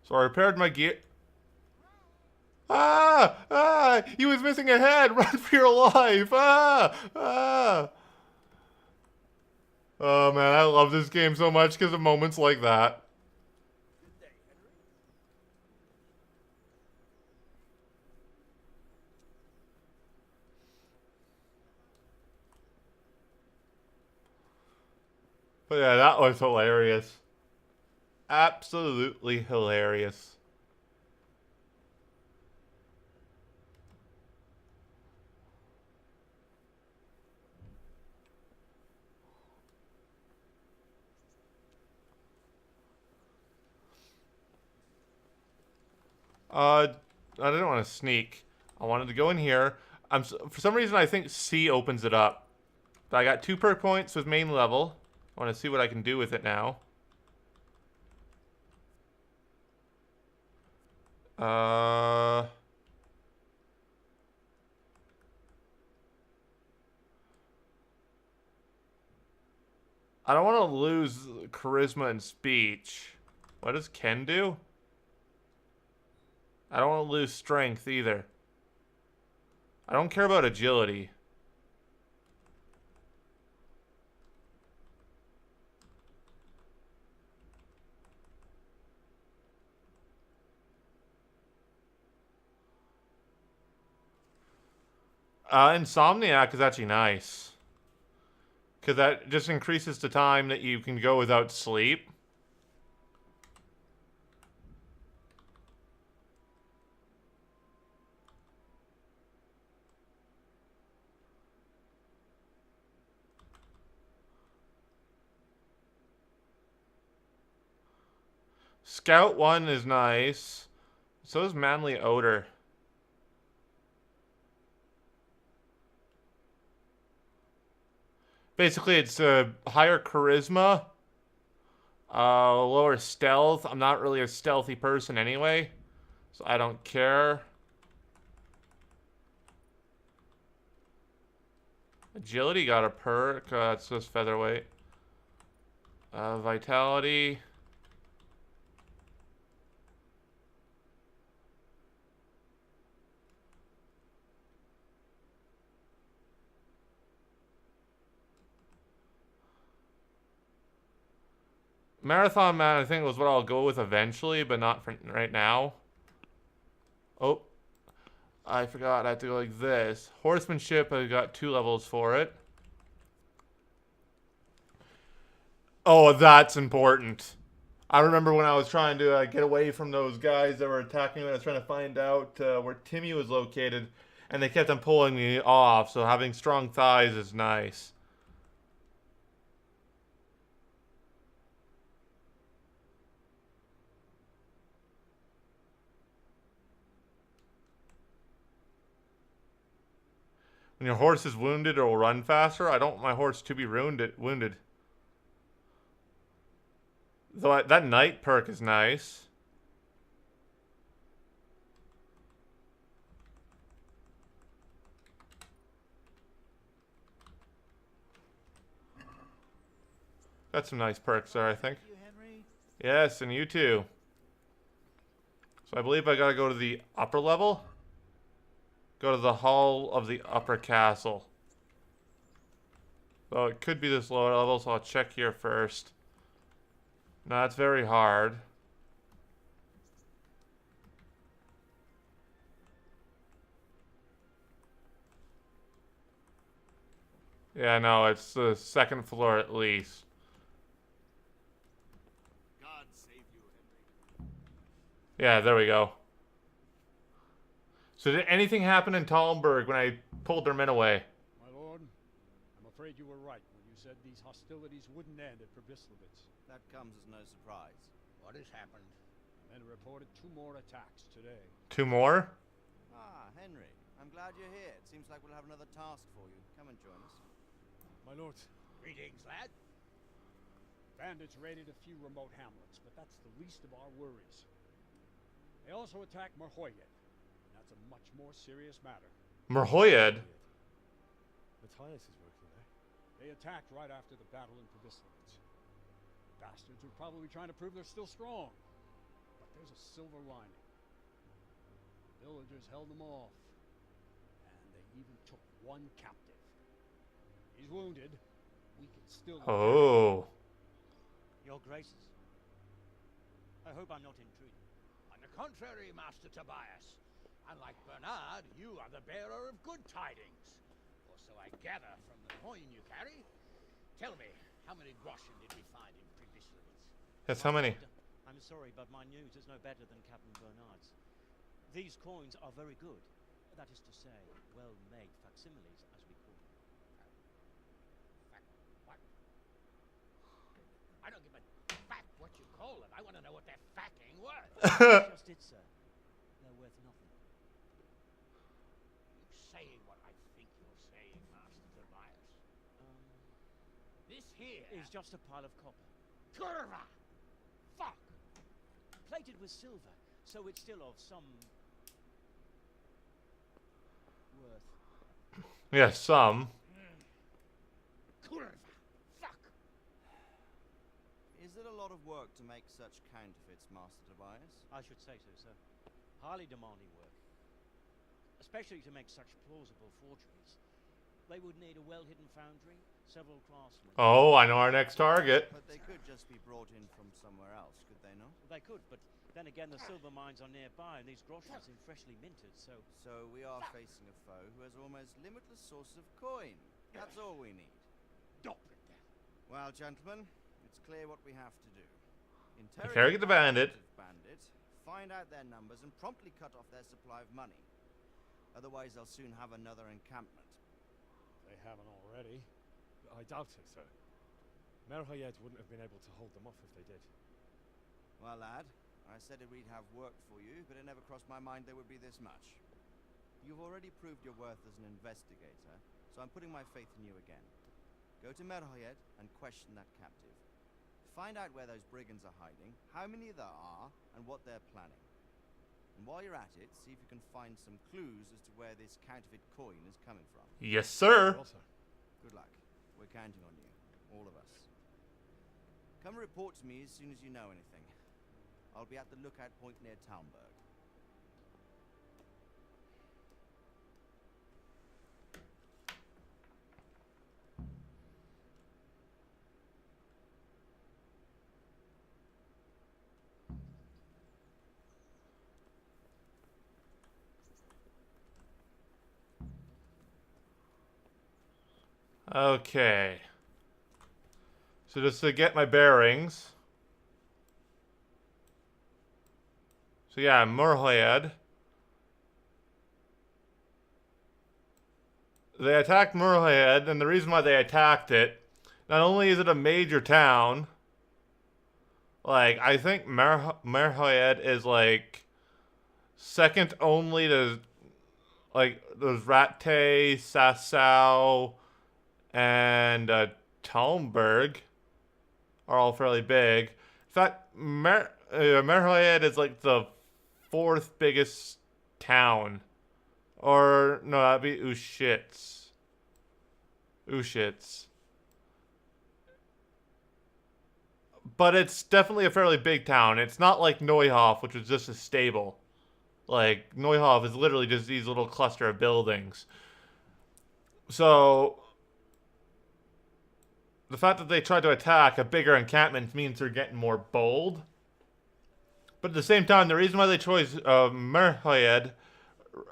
So I repaired my gear. Ah! Ah! He was missing a head! Run for your life! Ah! Ah! Oh man, I love this game so much because of moments like that. But yeah, that was hilarious. Absolutely hilarious. I didn't want to sneak. I wanted to go in here. For some reason, I think C opens it up. But I got 2 perk points with main level. I want to see what I can do with it now. I don't want to lose charisma and speech. What does Ken do? I don't want to lose strength either. I don't care about agility. Insomniac is actually nice. Because that just increases the time that you can go without sleep. Scout 1 is nice. So is Manly Odor. Basically, it's higher charisma, lower stealth. I'm not really a stealthy person anyway, so I don't care. Agility got a perk. That's just featherweight. Vitality. Marathon Man, I think, was what I'll go with eventually, but not for right now. Oh, I forgot. I have to go like this. Horsemanship, I got 2 levels for it. Oh, that's important. I remember when I was trying to get away from those guys that were attacking me. I was trying to find out where Timmy was located, and they kept on pulling me off. So having strong thighs is nice. When your horse is wounded, it will run faster. I don't want my horse to be wounded. Though that night perk is nice. Got some nice perks there, I think. Yes, and you too. So I believe I gotta go to the upper level. Go to the Hall of the Upper Castle. So it could be this lower level, so I'll check here first. No, that's very hard. Yeah, no, it's the 2nd floor at least. God save you, Henry. Yeah, there we go. So did anything happen in Talmberg when I pulled their men away? My lord, I'm afraid you were right when you said these hostilities wouldn't end at Probislavitz. That comes as no surprise. What has happened? Men reported 2 more attacks today. 2 more? Ah, Henry. I'm glad you're here. It seems like we'll have another task for you. Come and join us. My lord. Greetings, lad. Bandits raided a few remote hamlets, but that's the least of our worries. They also attacked Merhoyed. That's a much more serious matter. Merhoyed? Matthias is working there. They attacked right after the battle in Probislavitz. Bastards were probably trying to prove they're still strong. But there's a silver lining. The villagers held them off. And they even took 1 captive. He's wounded. We can still... Oh. Your Graces. I hope I'm not intruding. On the contrary, Master Tobias. Unlike Bernard, you are the bearer of good tidings. Or so I gather from the coin you carry. Tell me, how many Groschen did we find in Probislavitz? Yes, how many? I'm sorry, but my news is no better than Captain Bernard's. These coins are very good. That is to say, well-made facsimiles, as we call them. What? I don't give a fuck what you call them. I want to know what they're fucking worth. Just did, sir. They're worth nothing. You saying what I think you're saying, Master Tobias? This here is just a pile of copper. Kurva! Fuck! Plated with silver, so it's still of some worth. Yes, some. Kurva! Fuck! Is it a lot of work to make such counterfeits, Master Tobias? I should say so, sir. Highly demanding work. Especially to make such plausible forgeries. They would need a well-hidden foundry, several craftsmen. Oh, I know our next target. But they could just be brought in from somewhere else, could they not? They could, but Then again, the silver mines are nearby, and these Groschen seem freshly minted, so... So we are facing a foe who has almost limitless sources of coin. That's all we need. Well, gentlemen, it's clear what we have to do. Interrogate the bandit. Find out their numbers and promptly cut off their supply of money. Otherwise, they'll soon have another encampment. They haven't already. I doubt it, sir. Merhayed wouldn't have been able to hold them off if they did. Well, lad, I said that we'd have work for you, but it never crossed my mind there would be this much. You've already proved your worth as an investigator, so I'm putting my faith in you again. Go to Merhayed and question that captive. Find out where those brigands are hiding, how many there are, and what they're planning. And while you're at it, see if you can find some clues as to where this counterfeit coin is coming from. Yes, sir. Well, sir. Good luck. We're counting on you. All of us. Come report to me as soon as you know anything. I'll be at the lookout point near Talmberg. Okay. So just to get my bearings. So yeah, Merhayed. They attacked Merhayed, and the reason why they attacked it, not only is it a major town, like, I think Merhayed is, like, second only to, like, those Rattay, Sasau, and Talmberg are all fairly big. In fact, Merhayed is like the fourth biggest town. Or, no, that'd be Ushitz. But it's definitely a fairly big town. It's not like Neuhof, which was just a stable. Like, Neuhof is literally just these little cluster of buildings. So the fact that they tried to attack a bigger encampment means they're getting more bold. But at the same time, the reason why they chose Merhayed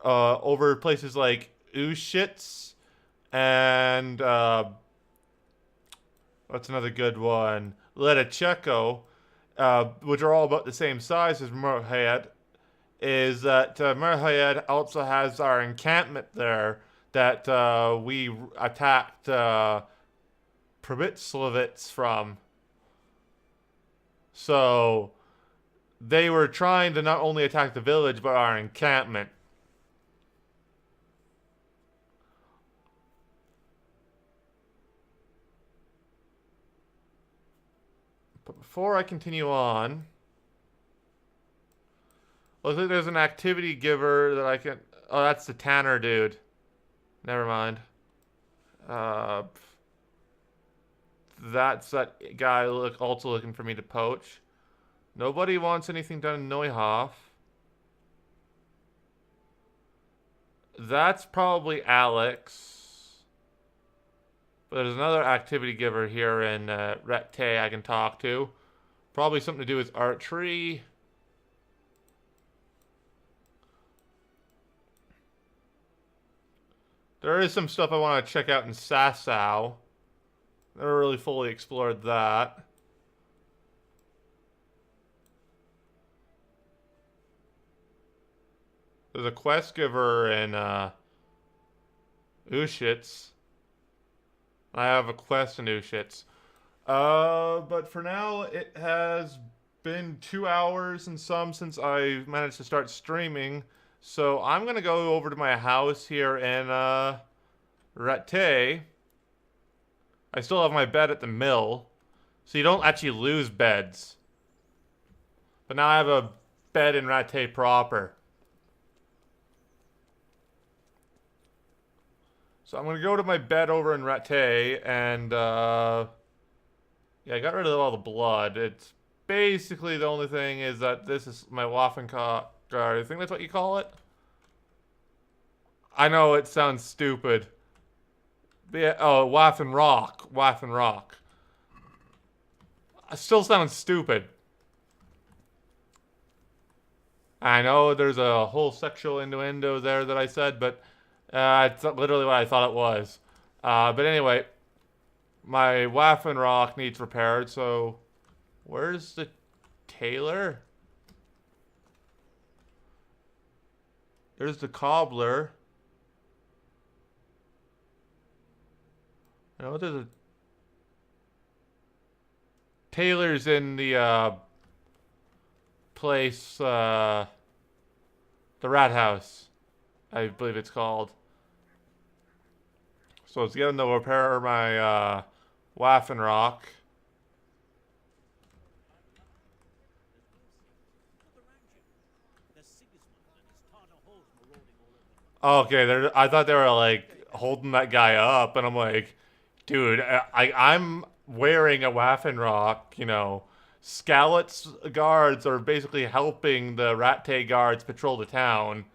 over places like Ushitz and what's another good one? Leticheko, which are all about the same size as Merhayed, is that Merhayed also has our encampment there that we attacked Probitslevitz from. So they were trying to not only attack the village, but our encampment. But before I continue on, looks like there's an activity giver that I can... Oh, that's the Tanner dude. Never mind. That's that guy also looking for me to poach. Nobody wants anything done in Neuhof. That's probably Alex. But there's another activity giver here in Rattay I can talk to. Probably something to do with archery. There is some stuff I want to check out in Sasau. Never really fully explored that. There's a quest giver in Ushitz. I have a quest in Ushitz. But for now, it has been 2 hours and some since I managed to start streaming. So I'm going to go over to my house here in Rattay. I still have my bed at the mill. So you don't actually lose beds. But now I have a bed in Rattay proper. So I'm going to go to my bed over in Rattay and, yeah, I got rid of all the blood. It's basically the only thing is that this is my Waffenkotter. I think that's what you call it. I know it sounds stupid. But yeah, oh, Waffenrock. Waffenrock. It still sounds stupid. I know there's a whole sexual innuendo there that I said, but it's literally what I thought it was. But anyway, my Waffenrock needs repaired, so where's the tailor? There's the cobbler. I know there's a tailor's in the place, the Rat House, I believe it's called. So let's get him to repair my Waffenrock. Okay, I thought they were like holding that guy up, and I'm like, dude, I'm wearing a Waffenrock, you know. Skalitz guards are basically helping the Rattay guards patrol the town,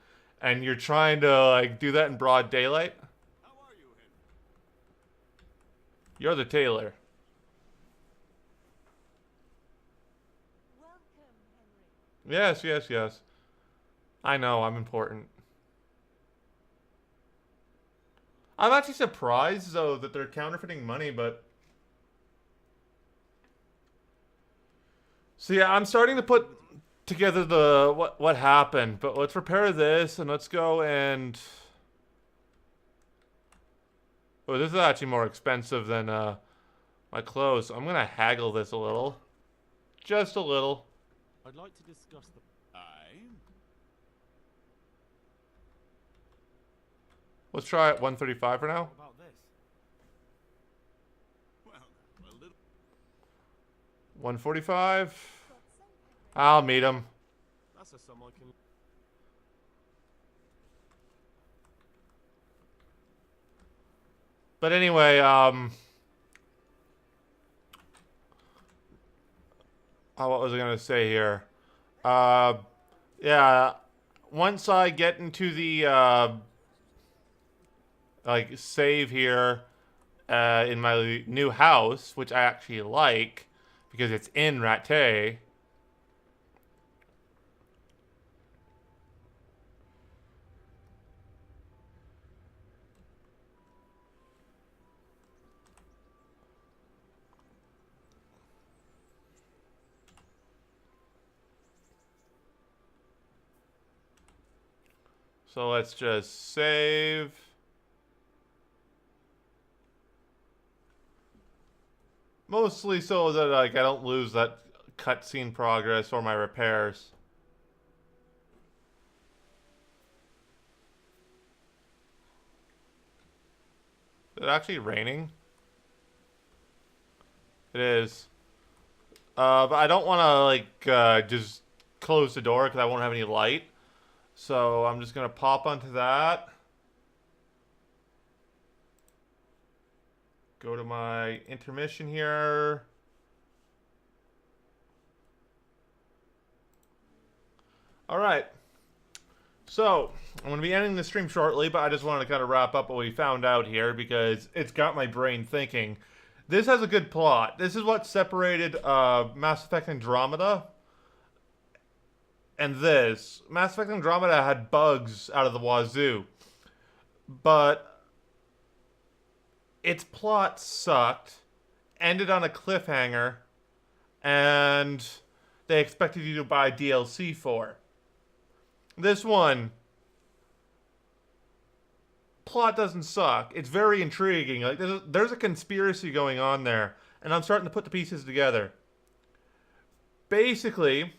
and you're trying to like do that in broad daylight? How are you, Henry? You're the tailor. Welcome, Henry. Yes, yes, yes. I know, I'm important. I'm actually surprised, though, that they're counterfeiting money, but... So yeah, I'm starting to put together the what happened, but let's repair this, and let's go and... Oh, this is actually more expensive than my clothes, so I'm gonna haggle this a little. Just a little. I'd like to discuss the... Let's try it 135 for now. What about this? Well, a little... 145. I'll meet him. That's a sum I can... But anyway, what was I gonna say here? Yeah, once I get into the like save here in my new house, which I actually like because it's in Rattay. So let's just save. Mostly so that like I don't lose that cutscene progress or my repairs. Is it actually raining? It is. But I don't want to like just close the door because I won't have any light. So I'm just gonna pop onto that. Go to my intermission here. All right. So I'm gonna be ending the stream shortly, but I just wanted to kind of wrap up what we found out here because it's got my brain thinking. This has a good plot. This is what separated Mass Effect Andromeda. And this. Mass Effect Andromeda had bugs out of the wazoo. But its plot sucked, ended on a cliffhanger, and they expected you to buy DLC for. This one, plot doesn't suck. It's very intriguing. Like there's a conspiracy going on there, and I'm starting to put the pieces together. Basically,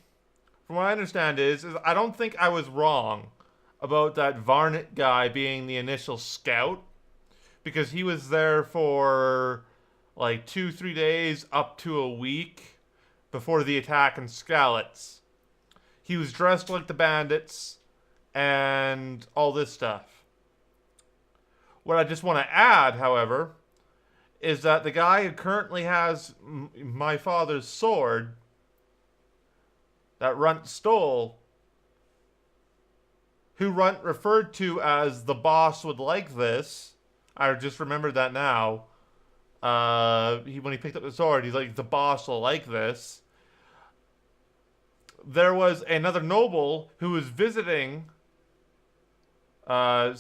from what I understand is I don't think I was wrong about that Varnet guy being the initial scout, because he was there for like 2-3 days up to a week before the attack in Skalitz. He was dressed like the bandits and all this stuff. What I just want to add, however, is that the guy who currently has my father's sword that Runt stole, who Runt referred to as the boss would like this, I just remembered that now. When he picked up the sword, he's like, the boss will like this. there was another noble who was visiting Sir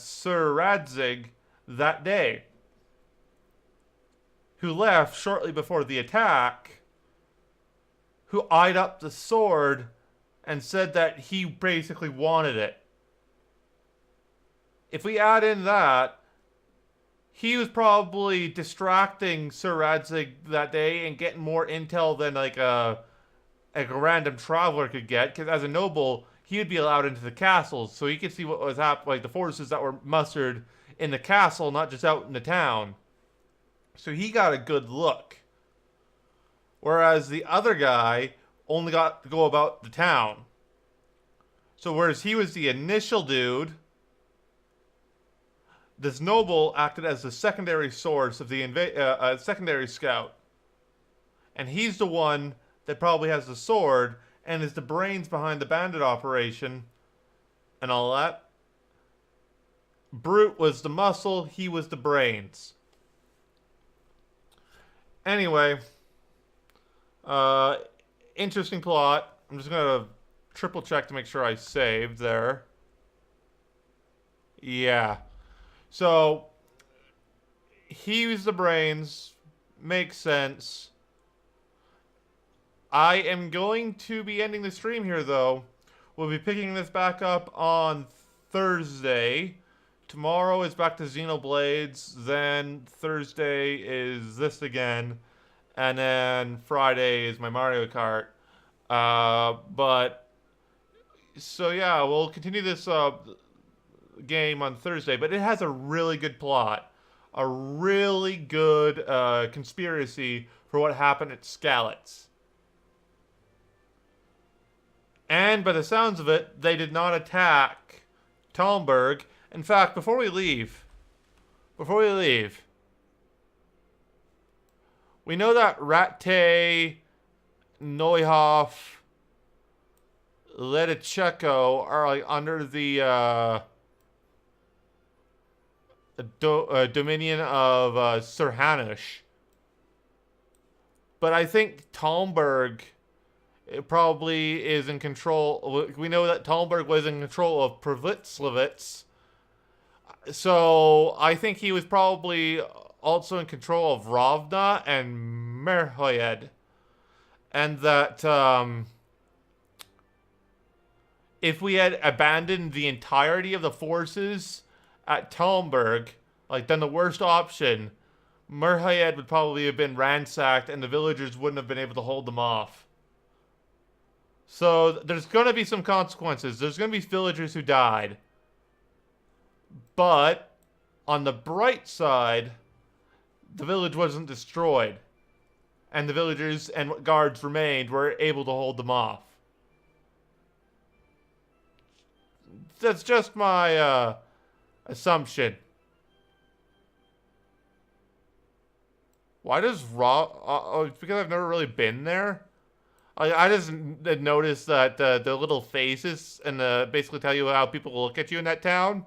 Radzig that day, who left shortly before the attack, who eyed up the sword and said that he basically wanted it. If we add in that, he was probably distracting Sir Radzig that day and getting more intel than like a random traveler could get, because as a noble, he would be allowed into the castles, so he could see what was happening, like the forces that were mustered in the castle, not just out in the town. So he got a good look. Whereas the other guy only got to go about the town. So whereas he was the initial dude, this noble acted as the secondary source of the secondary scout. And he's the one that probably has the sword and is the brains behind the bandit operation and all that. Brute was the muscle, he was the brains. Anyway, interesting plot. I'm just gonna triple check to make sure I saved there. Yeah. So, he was the brains. Makes sense. I am going to be ending the stream here, though. We'll be picking this back up on Thursday. Tomorrow is back to Xenoblades. Then Thursday is this again. And then Friday is my Mario Kart. So yeah, we'll continue this game on Thursday. But it has a really good plot. A really good conspiracy for what happened at Skalitz. And by the sounds of it, they did not attack Talmberg. In fact, before we leave, we know that Ratte, Neuhoff, Ledicheko are like under the dominion of Sir Hanush. But I think Talmberg, it probably is in control. We know that Talmberg was in control of Prevlitzlevitz. So I think he was probably also in control of Ravna and Merhoyed. And that if we had abandoned the entirety of the forces at Talmberg, like then the worst option, Merhoyed would probably have been ransacked and the villagers wouldn't have been able to hold them off. So there's going to be some consequences. There's going to be villagers who died. But on the bright side, the village wasn't destroyed. And the villagers and what guards remained were able to hold them off. That's just my assumption. Why does it's because I've never really been there. I just noticed that the little faces and basically tell you how people look at you in that town.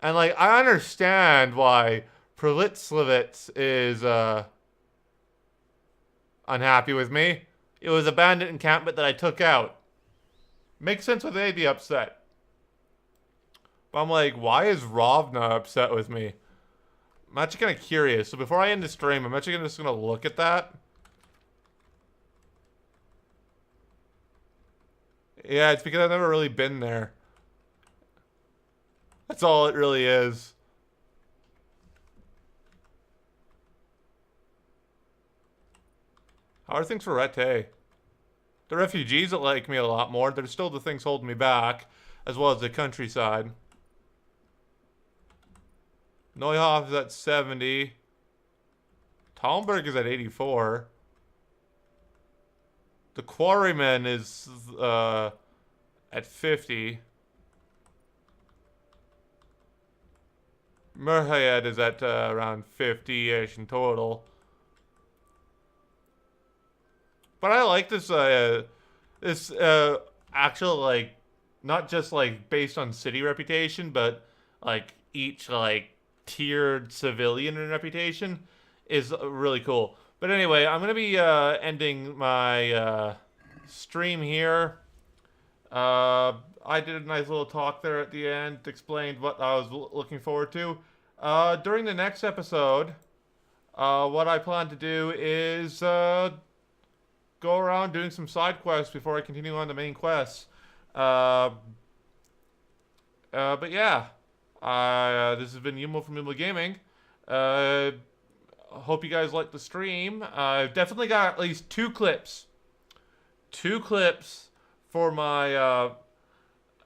And like I understand why Prelitzlevitz is unhappy with me. It was a bandit encampment that I took out. Makes sense why they'd be upset. But I'm like, why is Ravna upset with me? I'm actually kind of curious. So before I end the stream, I'm actually just going to look at that. Yeah, it's because I've never really been there. That's all it really is. How are things for Rete? The refugees that like me a lot more. They're still the things holding me back, as well as the countryside. Neuhoff is at 70. Talmberg is at 84. The Quarryman is at 50. Merhayed is at around 50-ish in total. But I like this actual, like, not just, like, based on city reputation, but, like, each, like, tiered civilian reputation is really cool. But anyway, I'm going to be ending my stream here. I did a nice little talk there at the end, explained what I was looking forward to. During the next episode, what I plan to do is go around doing some side quests before I continue on the main quests. But yeah, this has been Yumo from Yumo Gaming. Hope you guys liked the stream. I've definitely got at least 2 clips. 2 clips for my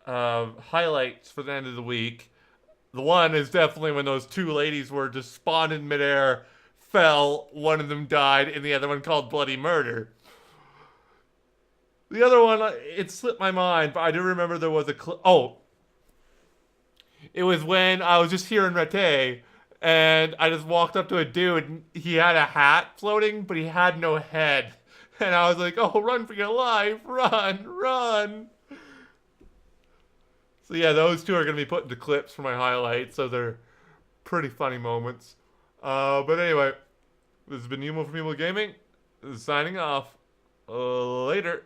highlights for the end of the week. The one is definitely when those 2 ladies were just spawned in midair, fell, one of them died, and the other one called Bloody Murder. The other one, it slipped my mind, but I do remember there was a clip. Oh, it was when I was just here in Rete, and I just walked up to a dude, and he had a hat floating, but he had no head. And I was like, oh, run for your life, run, run. So yeah, those 2 are going to be put into clips for my highlights, so they're pretty funny moments. But anyway, this has been Yumo from Yumo Gaming, signing off. Later.